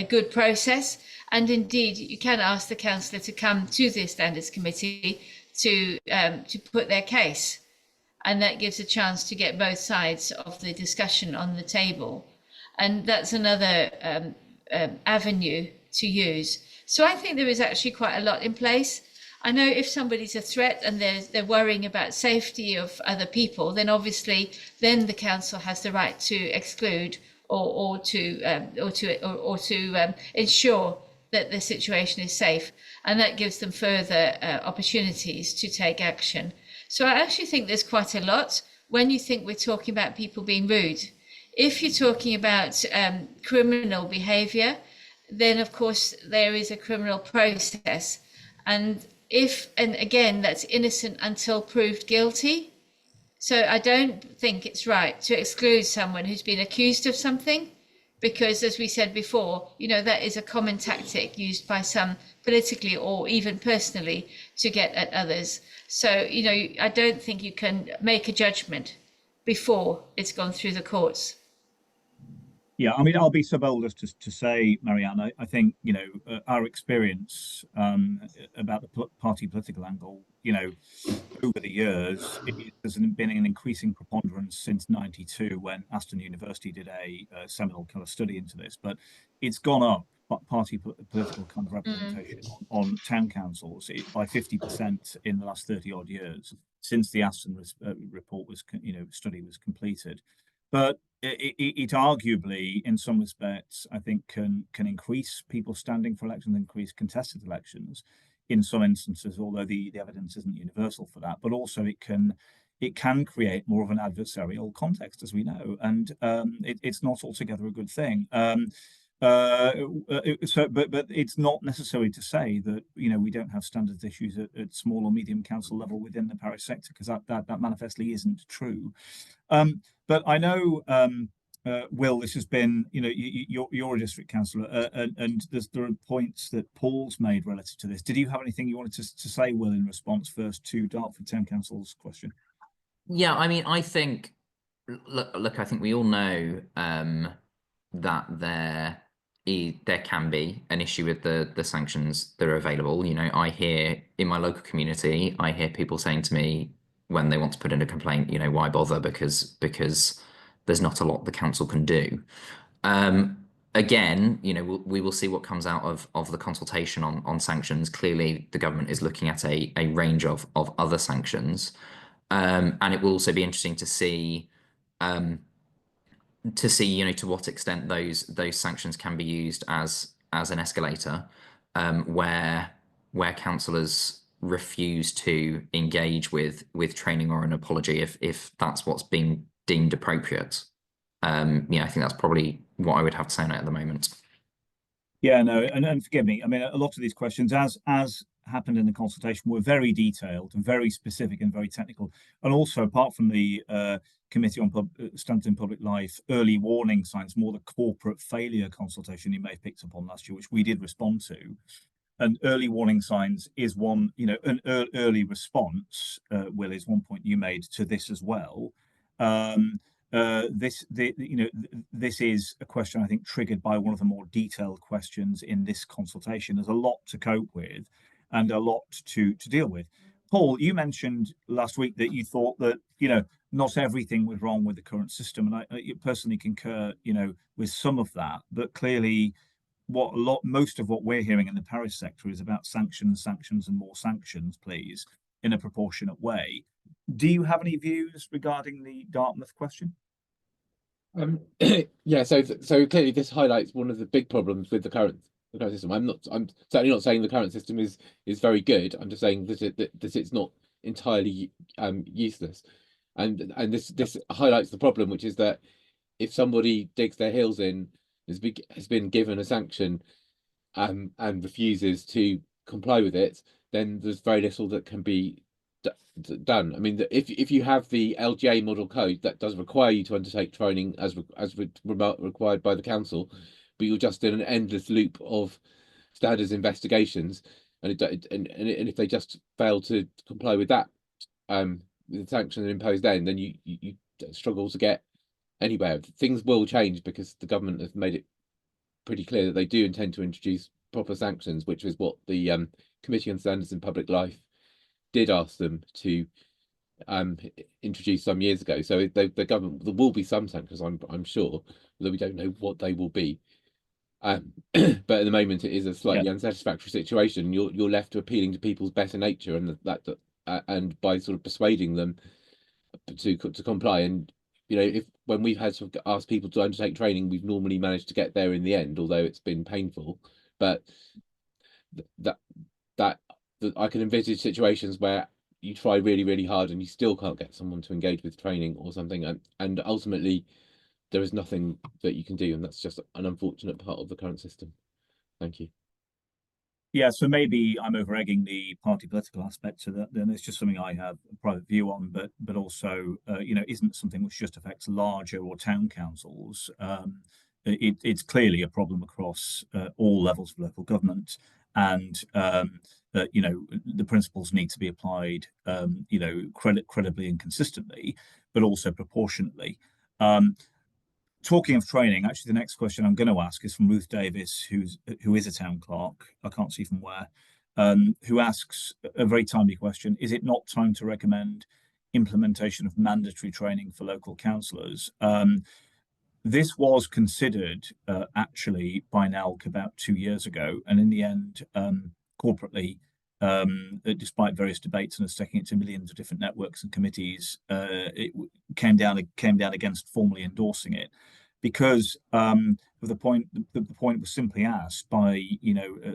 good process. And indeed, you can ask the councillor to come to the standards committee to put their case. And that gives a chance to get both sides of the discussion on the table. And that's another avenue to use. So I think there is actually quite a lot in place. I know if somebody's a threat and they're worrying about safety of other people, then obviously then the council has the right to exclude or to ensure that the situation is safe, and that gives them further opportunities to take action. So I actually think there's quite a lot when you think we're talking about people being rude. If you're talking about criminal behaviour, then of course there is a criminal process. And again, that's innocent until proved guilty. So I don't think it's right to exclude someone who's been accused of something, because as we said before, that is a common tactic used by some politically or even personally to get at others. So, I don't think you can make a judgment before it's gone through the courts. Yeah, I mean, I'll be so bold as to say, Marianne, I think, our experience about the party political angle, over the years, there's been an increasing preponderance since '92 when Aston University did a seminal kind of study into this, but it's gone up, party political kind of representation on town councils by 50% in the last 30 odd years since the Aston report was, study was completed. But it arguably, in some respects, I think can increase people standing for elections, increase contested elections, in some instances, although the evidence isn't universal for that, but also it can create more of an adversarial context, as we know, and it's not altogether a good thing. But it's not necessary to say that we don't have standards issues at small or medium council level within the parish sector, because that manifestly isn't true. But I know, Will, this has been, you're a district councillor, and there are points that Paul's made relative to this. Did you have anything you wanted to say, Will, in response first to Dartford Town Council's question? Yeah, I mean, I think, look, I think we all know that there can be an issue with the sanctions that are available. I hear in my local community, I hear people saying to me when they want to put in a complaint, why bother? Because there's not a lot the council can do. Again, we will see what comes out of the consultation on sanctions. Clearly, the government is looking at a range of other sanctions. And it will also be interesting to see to what extent those sanctions can be used as an escalator, where councillors refuse to engage with training or an apology if that's what's being deemed appropriate. I think that's probably what I would have to say on it at the moment. Yeah, no, and forgive me. I mean, a lot of these questions, as happened in the consultation, were very detailed and very specific and very technical. And also, apart from the Committee on Standards in Public Life early warning signs, more the corporate failure consultation you may have picked up on last year, which we did respond to. And early warning signs is one, an early response, Will, is one point you made to this as well. This is a question, I think, triggered by one of the more detailed questions in this consultation. There's a lot to cope with and a lot to deal with. Paul, you mentioned last week that you thought that not everything was wrong with the current system, and I personally concur with some of that, but clearly most of what we're hearing in the parish sector is about sanctions and more sanctions, please, in a proportionate way. Do you have any views regarding the Dartmouth question? Yeah, so clearly this highlights one of the big problems with the current system. I'm certainly not saying the current system is very good. I'm just saying that it's not entirely useless, and this highlights the problem, which is that if somebody digs their heels in, has been given a sanction, and refuses to comply with it, then there's very little that can be done. I mean, if you have the LGA model code that does require you to undertake training as required by the council, but you're just in an endless loop of standards investigations, and if they just fail to comply with that, the sanction imposed then you struggle to get anywhere. Things will change because the government has made it pretty clear that they do intend to introduce proper sanctions, which is what the Committee on Standards in Public Life did ask them to introduce some years ago. So the government, there will be some sanctions, I'm sure, although we don't know what they will be. But at the moment, it is a slightly unsatisfactory situation. You're left to appealing to people's better nature, and and by sort of persuading them to comply. And when we've had to ask people to undertake training, we've normally managed to get there in the end, although it's been painful. But that I can envisage situations where you try really, really hard and you still can't get someone to engage with training or something, and ultimately there is nothing that you can do, and that's just an unfortunate part of the current system. Thank you. Yeah, so maybe I'm over-egging the party political aspect to that, then it's just something I have a private view on, but also isn't something which just affects larger or town councils. It's clearly a problem across all levels of local government, and the principles need to be applied credibly and consistently, but also proportionately. Talking of training, actually, the next question I'm going to ask is from Ruth Davis, who is a town clerk. I can't see from where, who asks a very timely question: is it not time to recommend implementation of mandatory training for local councillors? This was considered actually by NELC about 2 years ago, and in the end, corporately, despite various debates and us taking it to millions of different networks and committees, it came down against formally endorsing it, because the point was simply asked by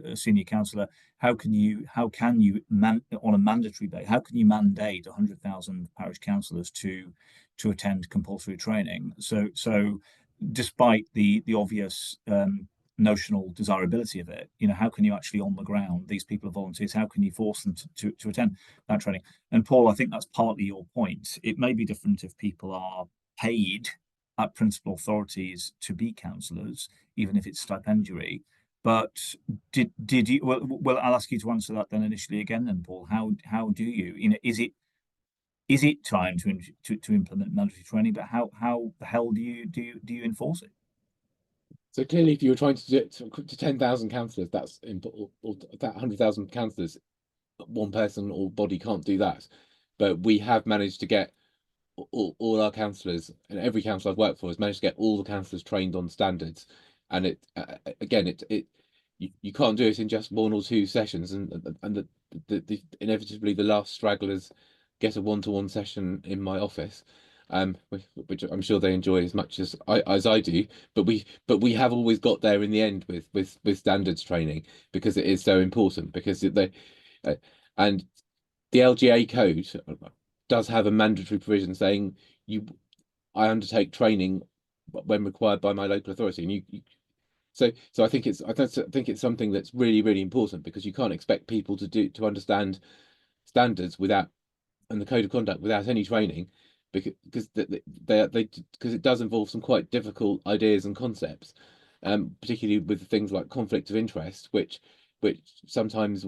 a senior councillor, how can you on a mandatory basis, how can you mandate 100,000 parish councillors to attend compulsory training? So despite the obvious notional desirability of it, how can you actually on the ground, these people are volunteers, how can you force them to attend that training? And Paul, I think that's partly your point. It may be different if people are paid at principal authorities to be councillors, even if it's stipendiary. But did you? Well, I'll ask you to answer that then initially again. Then, Paul, how do you? Is it time to implement mandatory training? But how the hell do you enforce it? So clearly, if you were trying to do it to 10,000 councillors, that's or that 100,000 councillors, one person or body can't do that. But we have managed to get all our councillors, and every council I've worked for has managed to get all the councillors trained on standards. And it again, you can't do it in just 1 or 2 sessions, and the inevitably the last stragglers get a one-to-one session in my office, which I'm sure they enjoy as much as I do. But we have always got there in the end with standards training, because it is so important, because and the LGA code does have a mandatory provision saying I undertake training when required by my local authority, and so I think it's something that's really, really important, because you can't expect people to understand standards and the code of conduct without any training, because it does involve some quite difficult ideas and concepts, particularly with things like conflict of interest, which sometimes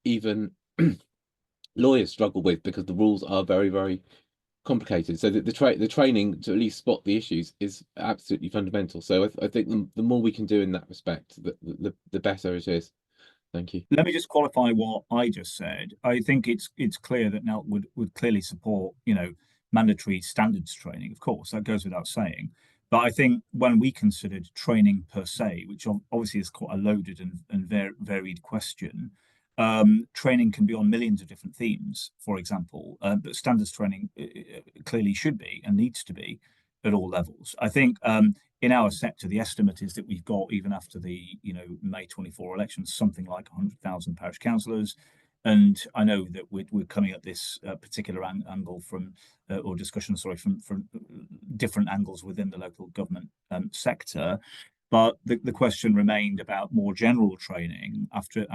even lawyers struggle with, because the rules are very, very complicated. So the training to at least spot the issues is absolutely fundamental. So I think the more we can do in that respect, the better it is. Thank you. Let me just qualify what I just said. I think it's clear that NELC would clearly support mandatory standards training. Of course, that goes without saying. But I think when we considered training per se, which obviously is quite a loaded and varied question, training can be on millions of different themes, for example, but standards training clearly should be and needs to be at all levels. I think in our sector, the estimate is that we've got, even after the May 24 elections, something like 100,000 parish councillors. And I know that we're coming at this particular angle from different angles within the local government sector. But the question remained about more general training after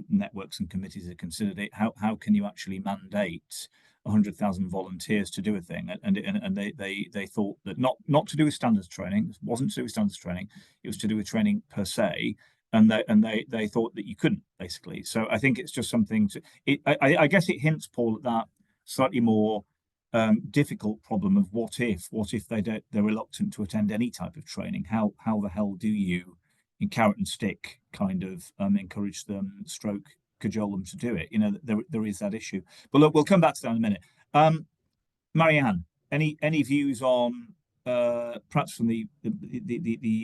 networks and committees had considered it. How can you actually mandate 100,000 volunteers to do a thing? And they thought that not to do with standards training, it wasn't to do with standards training, it was to do with training per se. And they thought that you couldn't, basically. So I think it's just something I guess it hints, Paul, at that slightly more difficult problem of what if they're reluctant to attend any type of training. How the hell do you, in carrot and stick, kind of encourage them, cajole them to do it? There is that issue. But look, we'll come back to that in a minute. Marianne, any views on perhaps from the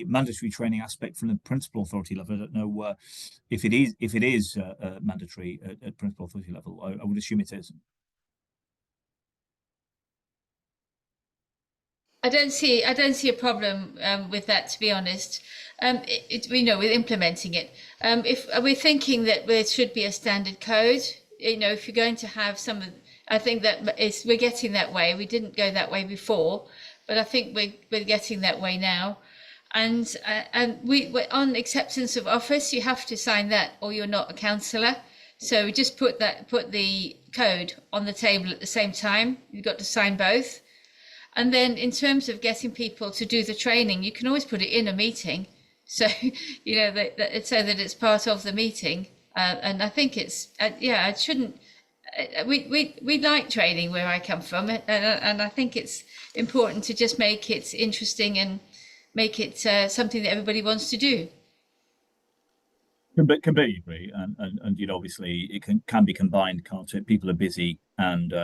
mandatory training aspect from the principal authority level? I don't know if it is mandatory at principal authority level. I would assume it is. I don't see a problem with that, to be honest. With implementing it. If we're thinking that there should be a standard code, if you're going to have I think that we're getting that way. We didn't go that way before, but I think we're getting that way now. And we're on acceptance of office. You have to sign that, or you're not a councillor. So we just put the code on the table at the same time. You've got to sign both. And then in terms of getting people to do the training, you can always put it in a meeting. So, so that it's part of the meeting. And I think it shouldn't, we like training where I come from. And I think it's important to just make it interesting and make it something that everybody wants to do. Completely agree. And obviously it can be combined, can't it? People are busy, and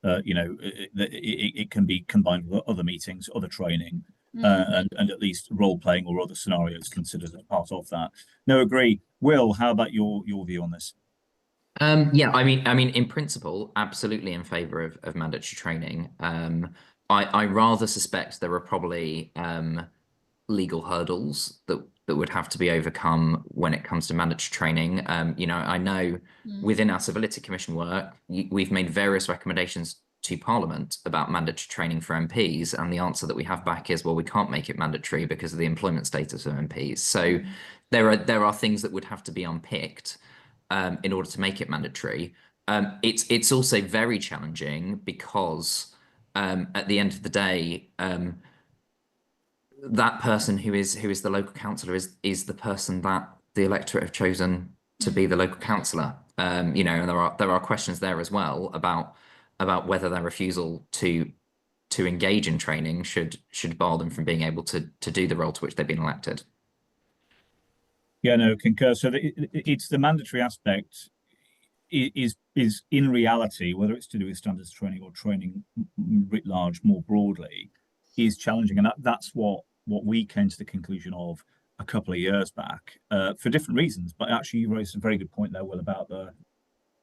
it can be combined with other meetings, other training, and at least role playing or other scenarios considered as part of that. No, agree. Will, how about your view on this? Yeah, I mean, in principle, absolutely in favour of mandatory training. I rather suspect there are probably legal hurdles that would have to be overcome when it comes to mandatory training. You know, I know within our Civility Commission work, we've made various recommendations to Parliament about mandatory training for MPs, and the answer that we have back is, well, we can't make it mandatory because of the employment status of MPs. So there are things that would have to be unpicked in order to make it mandatory. It's also very challenging because at the end of the day, that person who is the local councillor is the person that the electorate have chosen to be the local councillor. You know, and there are questions there as well about whether their refusal to engage in training should bar them from being able to do the role to which they've been elected. Yeah, no, concur. So it's the mandatory aspect is in reality, whether it's to do with standards training or training writ large more broadly, is challenging, and that's what we came to the conclusion of a couple of years back for different reasons. But actually, you raised a very good point there, Will, about the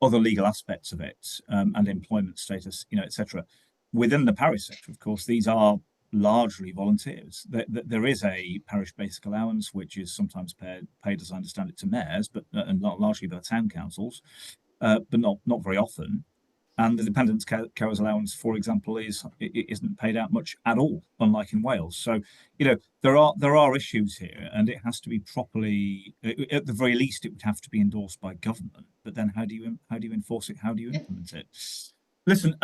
other legal aspects of it and employment status, you know, etc. Within the parish sector, of course, these are largely volunteers. There is a parish basic allowance, which is sometimes paid, as I understand it, to mayors, but and largely by the town councils, but not very often. And the dependent carers allowance, for example, isn't paid out much at all, unlike in Wales. So, you know, there are issues here, and it has to be properly, at the very least, it would have to be endorsed by government. But then, how do you enforce it? How do you implement it? Listen,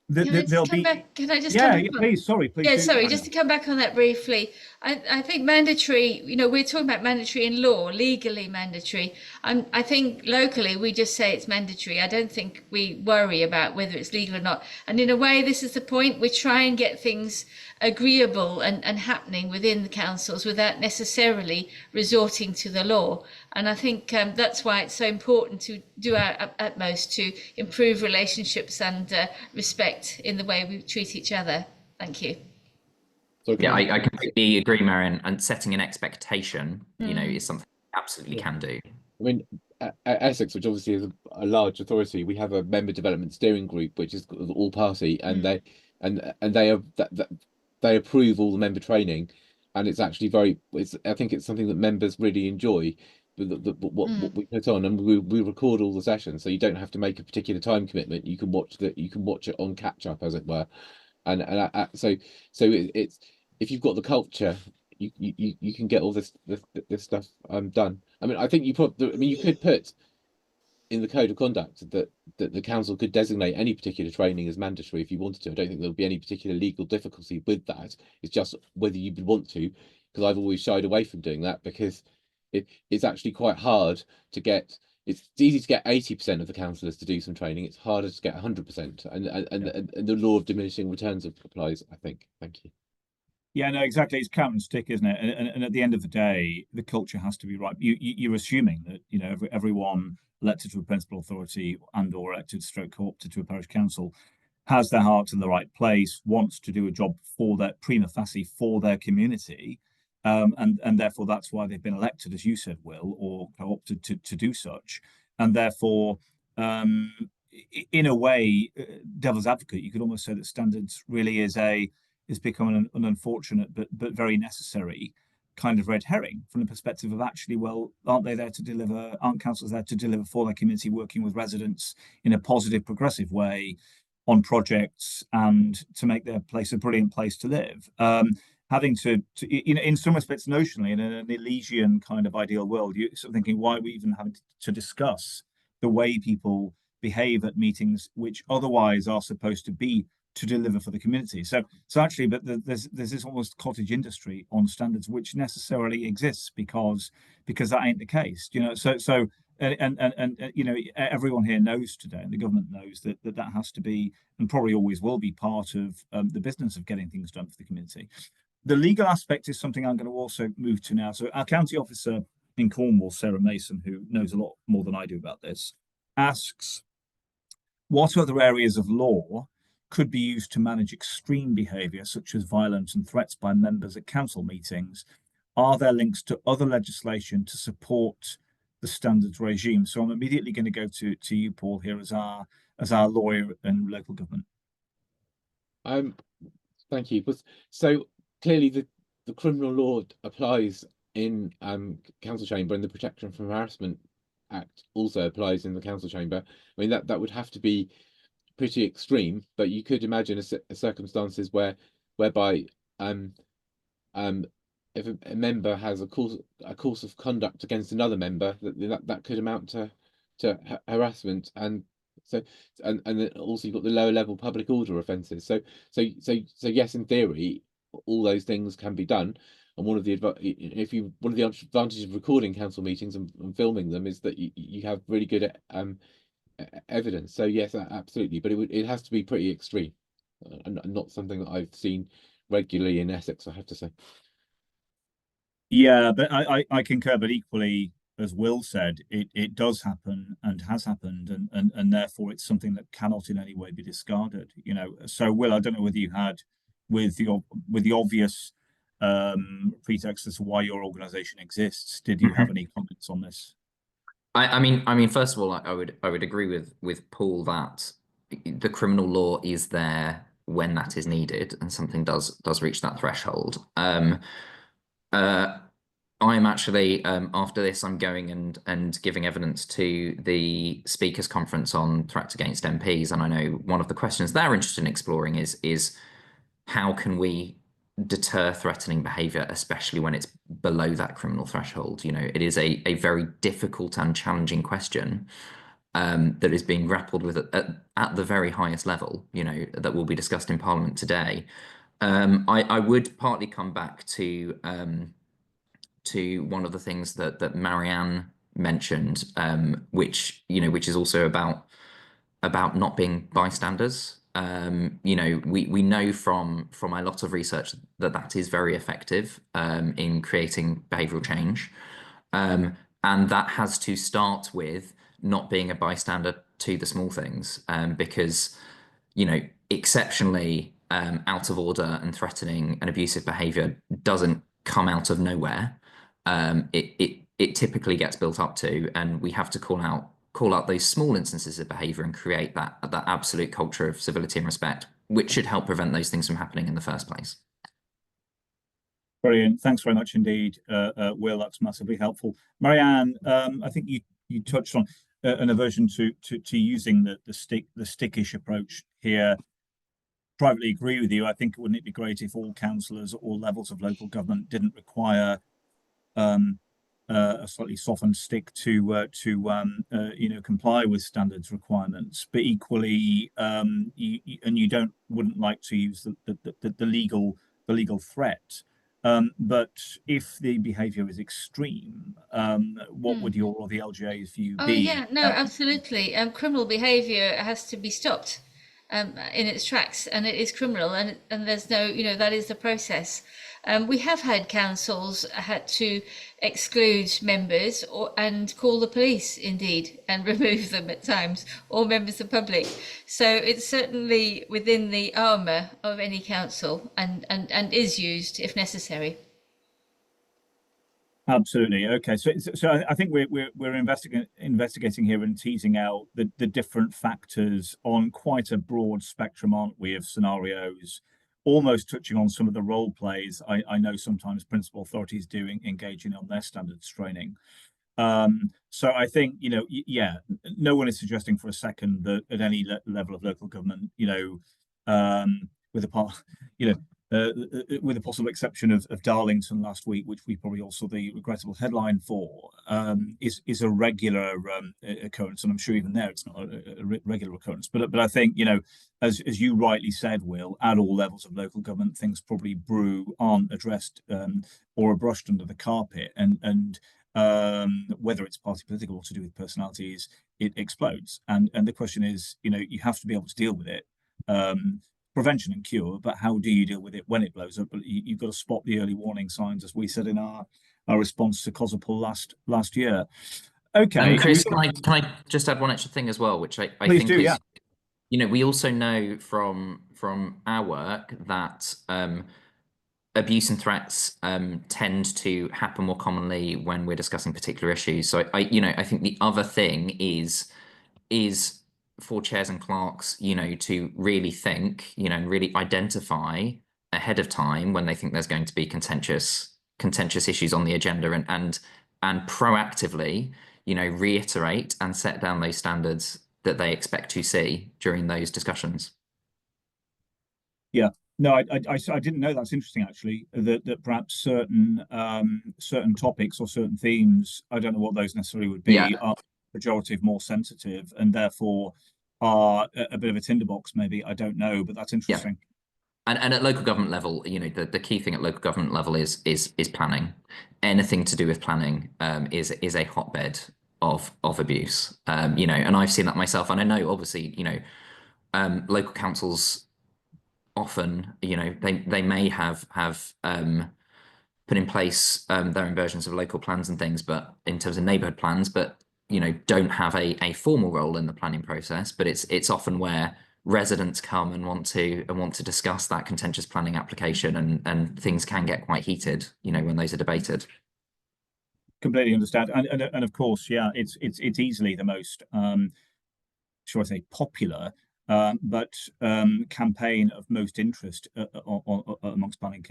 there'll be. Can I just yeah, come yeah, back? please, sorry, please. Yeah, do sorry, just to come back on that briefly. I think mandatory, you know, we're talking about mandatory in law, legally mandatory. I think locally we just say it's mandatory. I don't think we worry about whether it's legal or not. And in a way, this is the point. We try and get things agreeable and happening within the councils without necessarily resorting to the law. And I think that's why it's so important to do our utmost to improve relationships and respect in the way we treat each other. Thank you. So Yeah, I completely agree, Marion. And setting an expectation, you know, is something we absolutely can do. I mean, at Essex, which obviously is a large authority, we have a member development steering group, which is all party, and they approve all the member training, and it's actually I think it's something that members really enjoy. What we put on, and we record all the sessions, so you don't have to make a particular time commitment. You can watch it on catch up, as it were, and so it's if you've got the culture, you can get all this stuff done. I mean, I think you could put in the code of conduct that the council could designate any particular training as mandatory if you wanted to. I don't think there'll be any particular legal difficulty with that. It's just whether you would want to, because I've always shied away from doing that because it's actually quite hard to get. It's easy to get 80% of the councillors to do some training. It's harder to get 100%, and the law of diminishing returns applies, I think. Thank you. Yeah, no, exactly. It's count and stick, isn't it? And at the end of the day, the culture has to be right. You're assuming that, you know, everyone elected to a principal authority and/or elected stroke co-opted to a parish council has their heart in the right place, wants to do a job for their prima facie for their community, and therefore that's why they've been elected, as you said, Will, or co-opted to do such, and therefore. In a way, devil's advocate, you could almost say that standards really is becoming an unfortunate but very necessary kind of red herring from the perspective of actually, well, aren't councils there to deliver for their community, working with residents in a positive, progressive way on projects and to make their place a brilliant place to live? Having to in some respects, notionally, in an Elysian kind of ideal world, you're sort of thinking, why are we even having to discuss the way people behave at meetings which otherwise are supposed to be to deliver for the community? So actually, but there's this almost cottage industry on standards which necessarily exists because that ain't the case, you know. So you know, everyone here knows today, and the government knows that has to be and probably always will be part of the business of getting things done for the community. The legal aspect is something I'm going to also move to now. So our county officer in Cornwall, Sarah Mason, who knows a lot more than I do about this, asks, what other areas of law could be used to manage extreme behaviour, such as violence and threats by members at council meetings? Are there links to other legislation to support the standards regime? So I'm immediately going to go to you, Paul, here as our lawyer and local government. Thank you. So clearly the criminal law applies in council chamber, and the Protection from Harassment Act also applies in the council chamber. I mean, that would have to be pretty extreme, but you could imagine circumstances whereby if a member has a course of conduct against another member, that could amount to harassment. And so and then also you've got the lower level public order offences. So yes, in theory, all those things can be done. And one of the advantages of recording council meetings and filming them is that you have really good evidence. So yes, absolutely, but it has to be pretty extreme, and not something that I've seen regularly in Essex, I have to say. Yeah, but I concur, but equally, as Will said, it does happen and has happened, and therefore it's something that cannot in any way be discarded. You know, so Will, I don't know whether you had with the obvious pretext as to why your organisation exists. Did you have any comments on this? I mean, first of all, I would agree with Paul that the criminal law is there when that is needed and something does reach that threshold. I'm actually after this, I'm going and giving evidence to the speakers conference on threats against MPs, and I know one of the questions they're interested in exploring is how can we deter threatening behaviour, especially when it's below that criminal threshold. You know, it is a very difficult and challenging question that is being grappled with at the very highest level, you know, that will be discussed in Parliament today. I would partly come back to one of the things that Marianne mentioned, which is also about not being bystanders. You know, we know from a lot of research that is very effective in creating behavioural change, and that has to start with not being a bystander to the small things, because you know, exceptionally out of order and threatening and abusive behaviour doesn't come out of nowhere. It typically gets built up to, and we have to call out those small instances of behaviour and create that absolute culture of civility and respect, which should help prevent those things from happening in the first place. Brilliant. Thanks very much indeed, Will. That's massively helpful. Marianne, I think you touched on an aversion to using the stickish approach here. Privately agree with you. I think wouldn't it be great if all councillors at all levels of local government didn't require a slightly softened stick to you know, comply with standards requirements, but equally you wouldn't like to use the legal threat. But if the behaviour is extreme, what would your or the LGA's view be? Oh yeah, no, absolutely. Criminal behaviour has to be stopped in its tracks, and it is criminal, and there's no, you know, that is the process. We have had councils had to exclude members and call the police, indeed, and remove them at times, or members of the public. So it's certainly within the armour of any council, and is used if necessary. Absolutely. Okay. So I think we're investigating here and teasing out the different factors on quite a broad spectrum, aren't we, of scenarios, almost touching on some of the role plays I know sometimes principal authorities do engaging on their standards training. So I think, you know, yeah, no one is suggesting for a second that at any level of local government, you know, with the possible exception of Darlington last week, which we probably all saw the regrettable headline for, is a regular occurrence, and I'm sure even there it's not a regular occurrence. But I think, you know, as you rightly said, Will, at all levels of local government, things probably aren't addressed or are brushed under the carpet, and whether it's party political or to do with personalities, it explodes. And the question is, you know, you have to be able to deal with it. Prevention and cure, but how do you deal with it when it blows up? You've got to spot the early warning signs, as we said in our response to Cosapol last year. Okay, Chris, can I just add one extra thing as well, which I think is, you know, we also know from our work that abuse and threats tend to happen more commonly when we're discussing particular issues. So I think the other thing is for chairs and clerks, you know, to really think, you know, and really identify ahead of time when they think there's going to be contentious issues on the agenda, and proactively, reiterate and set down those standards that they expect to see during those discussions. Yeah, no, I didn't know. That's interesting, actually, that perhaps certain topics or certain themes, I don't know what those necessarily would be, are pejorative, more sensitive, and therefore are a bit of a tinderbox, maybe. I don't know, but that's interesting. And at local government level, the key thing at local government level is planning. Anything to do with planning is a hotbed of abuse. And I've seen that myself, and I know obviously, local councils often, they may have put in place their own versions of local plans and things, but in terms of neighbourhood plans, but don't have a formal role in the planning process. But it's often where residents come and want to discuss that contentious planning application, and things can get quite heated, when those are debated. Completely understand, and of course, yeah, it's easily the most shall I say popular, but campaign of most interest amongst planning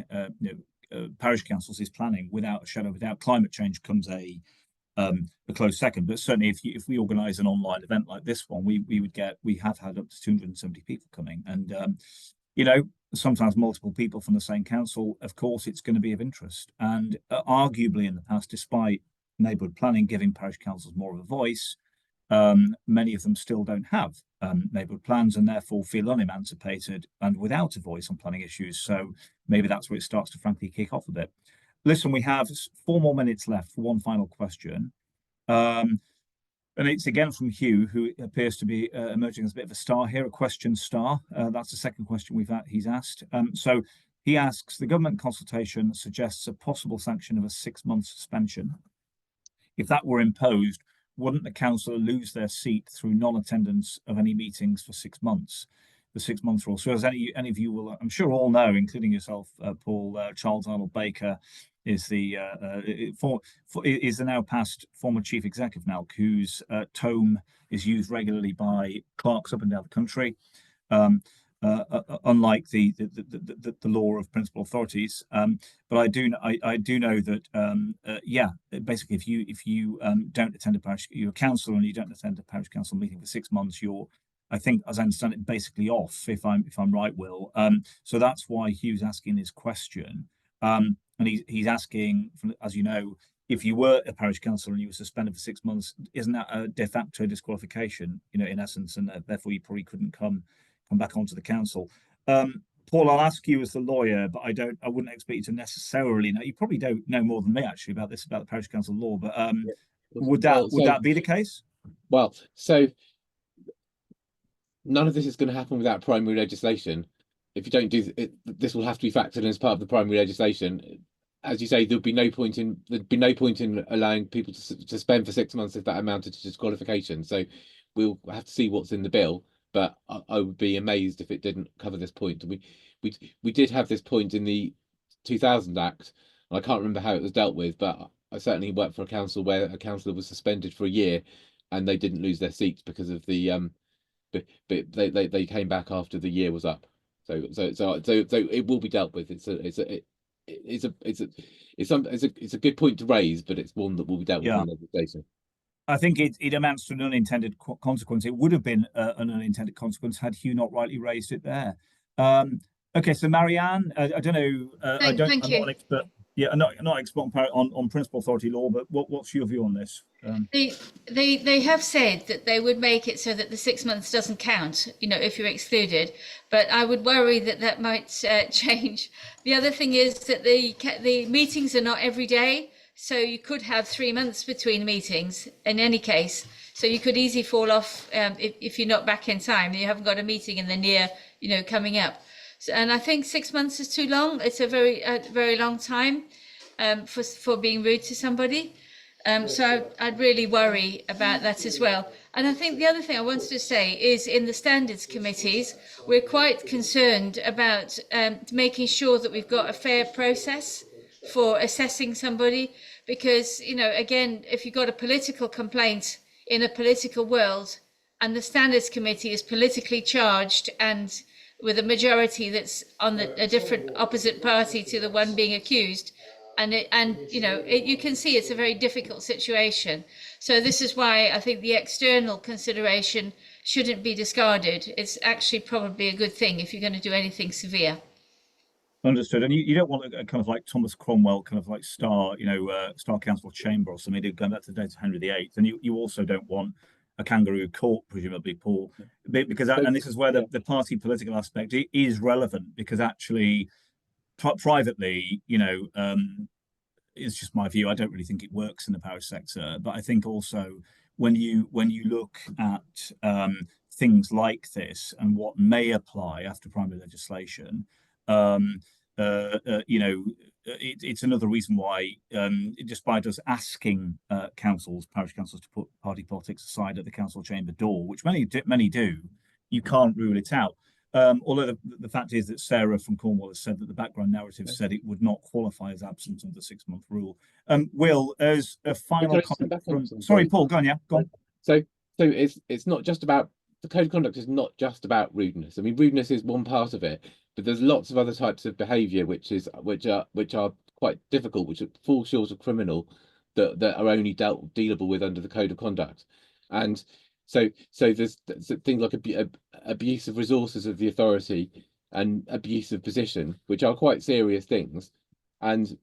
parish councils is planning. Without a shadow, without climate change comes a close second. But certainly, if we organise an online event like this one, we have had up to 270 people coming, and sometimes multiple people from the same council. Of course, it's going to be of interest, and arguably in the past, despite neighbourhood planning giving parish councils more of a voice, many of them still don't have neighbourhood plans, and therefore feel unemancipated and without a voice on planning issues. So maybe that's where it starts to frankly kick off a bit. Listen, we have 4 more minutes left for one final question. And it's again from Hugh, who appears to be emerging as a bit of a star here, a question star. That's the second question he's asked. So he asks, the government consultation suggests a possible sanction of a 6-month suspension. If that were imposed, wouldn't the councillor lose their seat through non-attendance of any meetings for 6 months? The 6-month rule. So as any of you will, I'm sure, all know, including yourself, Paul, Charles Arnold Baker is the now past former chief executive NALC, whose tome is used regularly by clerks up and down the country. Unlike the law of principal authorities, but I do know that basically if you don't attend a parish, you're a councillor and you don't attend a parish council meeting for 6 months, you're, I think, as I understand it, basically off. If I'm right, Will. So that's why Hugh's asking this question, and he's asking, as you know, if you were a parish councillor and you were suspended for 6 months, isn't that a de facto disqualification? In essence, and therefore you probably couldn't come back onto the council. Paul, I'll ask you as the lawyer, but I wouldn't expect you to necessarily know. You probably don't know more than me actually about the parish council law, but would that be the case? Well, so none of this is going to happen without primary legislation. If you don't do it, this will have to be factored in as part of the primary legislation. As you say, there'd be no point in allowing people to suspend for 6 months if that amounted to disqualification. So we'll have to see what's in the bill. But I would be amazed if it didn't cover this point. We did have this point in the 2000 Act, and I can't remember how it was dealt with, but I certainly worked for a council where a councillor was suspended for a year, and they didn't lose their seats because of the but they came back after the year was up. So it will be dealt with. It's a good point to raise, but it's one that will be dealt with in legislation. I think it amounts to an unintended consequence. It would have been an unintended consequence had Hugh not rightly raised it there. Okay, so Marianne, I don't know. I'm not an expert. Yeah, I'm not an expert on principal authority law, but what's your view on this? They have said that they would make it so that the 6 months doesn't count, if you're excluded. But I would worry that might change. The other thing is that the meetings are not every day. So you could have 3 months between meetings in any case. So you could easily fall off if you're not back in time. You haven't got a meeting in the near, coming up. So, and I think 6 months is too long. It's a very long time for being rude to somebody. So I'd really worry about that as well. And I think the other thing I wanted to say is in the standards committees, we're quite concerned about making sure that we've got a fair process for assessing somebody, because again, if you've got a political complaint in a political world and the standards committee is politically charged and with a majority that's on a different opposite party to the one being accused. And you can see it's a very difficult situation. So this is why I think the external consideration shouldn't be discarded. It's actually probably a good thing if you're going to do anything severe. Understood. And you don't want a kind of like Thomas Cromwell kind of like Star Council chamber or something going back to the days of Henry VIII. And you also don't want a kangaroo court, presumably, Paul, because and this is where the party political aspect is relevant, because actually privately, it's just my view. I don't really think it works in the parish sector, but I think also when you look at things like this and what may apply after primary legislation, it's another reason why, despite us asking parish councils to put party politics aside at the council chamber door, which many do, you can't rule it out. Although the fact is that Sarah from Cornwall has said that the background narrative said it would not qualify as absent of the 6-month rule. Will, as a final comment from... Sorry, Paul, go on, yeah, go on. So it's not just about, the code of conduct is not just about rudeness. I mean, rudeness is one part of it, but there's lots of other types of behaviour which are quite difficult, which fall short of criminal, that are only dealable with under the code of conduct. And so there's things like abuse of resources of the authority and abuse of position, which are quite serious things, and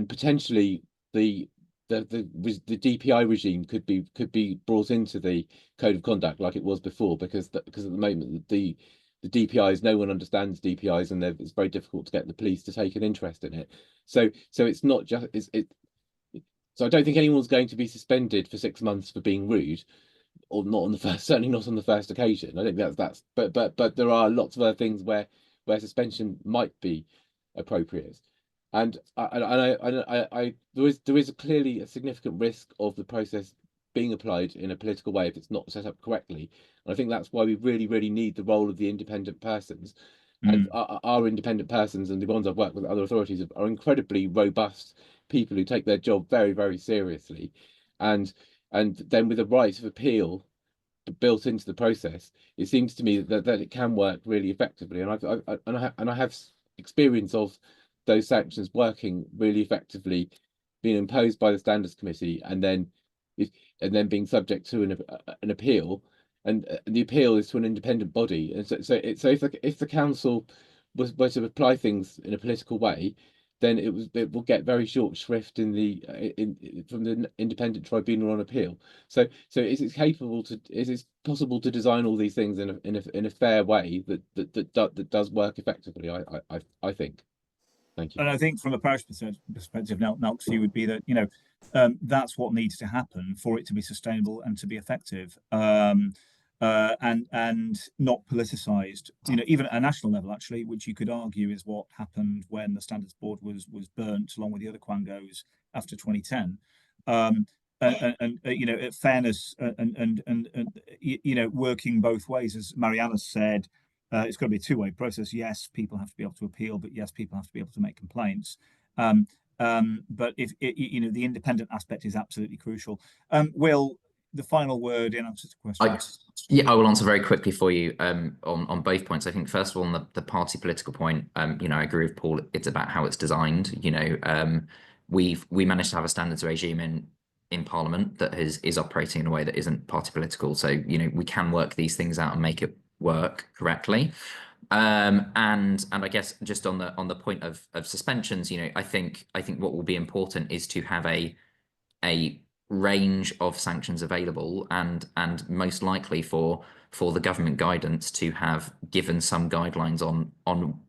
potentially the DPI regime could be brought into the code of conduct like it was before, because at the moment the DPIs, no one understands DPIs, and it's very difficult to get the police to take an interest in it. So it's not just so I don't think anyone's going to be suspended for 6 months for being rude, or not on the first, certainly not on the first occasion. I think that's but there are lots of other things where suspension might be appropriate. And there is clearly a significant risk of the process being applied in a political way if it's not set up correctly. And I think that's why we really need the role of the independent persons. And our independent persons, and the ones I've worked with other authorities, are incredibly robust people who take their job very seriously, and then with a right of appeal built into the process, it seems to me that it can work really effectively. And I have experience of those sanctions working really effectively, being imposed by the Standards Committee, and then being subject to an appeal, and the appeal is to an independent body. And so if the council were to apply things in a political way, then it will get very short shrift from the independent tribunal on appeal. So is it possible to design all these things in a fair way that does work effectively? I think. Thank you. And I think from a parish perspective, Nelk's view would be that that's what needs to happen for it to be sustainable and to be effective, and not politicised. Even at a national level, actually, which you could argue is what happened when the Standards Board was burnt along with the other Quangos after 2010. Fairness and working both ways, as Mariana said. It's got to be a two-way process. Yes, people have to be able to appeal, but yes, people have to be able to make complaints. But if the independent aspect is absolutely crucial. Will, the final word in answer to questions. I will answer very quickly for you on both points. I think first of all, on the party political point, I agree with Paul. It's about how it's designed. We managed to have a standards regime in Parliament that is operating in a way that isn't party political. So we can work these things out and make it work correctly. And I guess just on the point of suspensions, I think what will be important is to have a range of sanctions available, and most likely for the government guidance to have given some guidelines on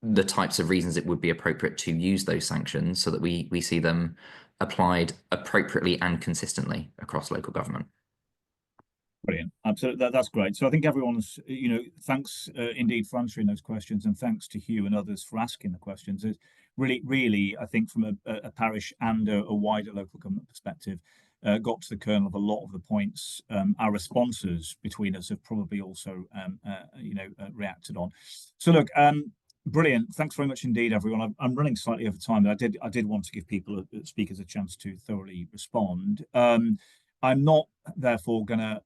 the types of reasons it would be appropriate to use those sanctions, so that we see them applied appropriately and consistently across local government. Brilliant. Absolutely. That's great. So I think everyone's, thanks indeed for answering those questions, and thanks to Hugh and others for asking the questions. It's really, I think from a parish and a wider local government perspective, got to the kernel of a lot of the points our responses between us have probably also, reacted on. So look, brilliant. Thanks very much indeed, everyone. I'm running slightly over time, but I did want to give speakers a chance to thoroughly respond. I'm not, therefore, going to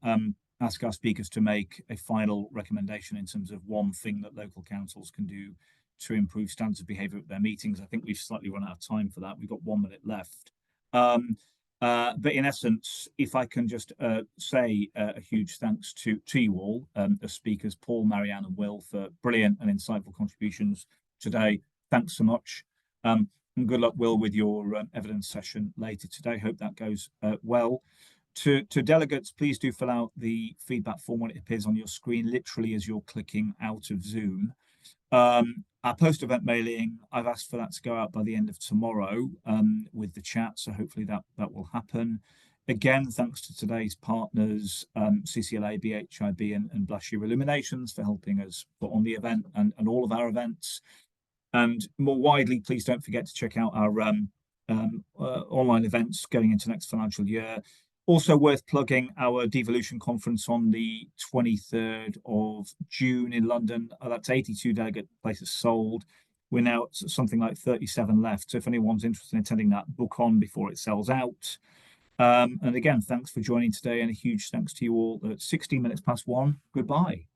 ask our speakers to make a final recommendation in terms of one thing that local councils can do to improve standards of behaviour at their meetings. I think we've slightly run out of time for that. We've got 1 minute left. But in essence, if I can just say a huge thanks to you all, as speakers, Paul, Marianne and Will, for brilliant and insightful contributions today. Thanks so much. And good luck, Will, with your evidence session later today. Hope that goes well. To delegates, please do fill out the feedback form when it appears on your screen, literally as you're clicking out of Zoom. Our post-event mailing, I've asked for that to go out by the end of tomorrow with the chat, so hopefully that will happen. Again, thanks to today's partners, CCLA, BHIB and Blash Year Illuminations for helping us put on the event and all of our events. And more widely, please don't forget to check out our online events going into next financial year. Also worth plugging our Devolution conference on the 23rd of June in London. That's 82 delegate places sold. We're now at something like 37 left. So if anyone's interested in attending that, book on before it sells out. And again, thanks for joining today, and a huge thanks to you all at 16 minutes past 1. Goodbye.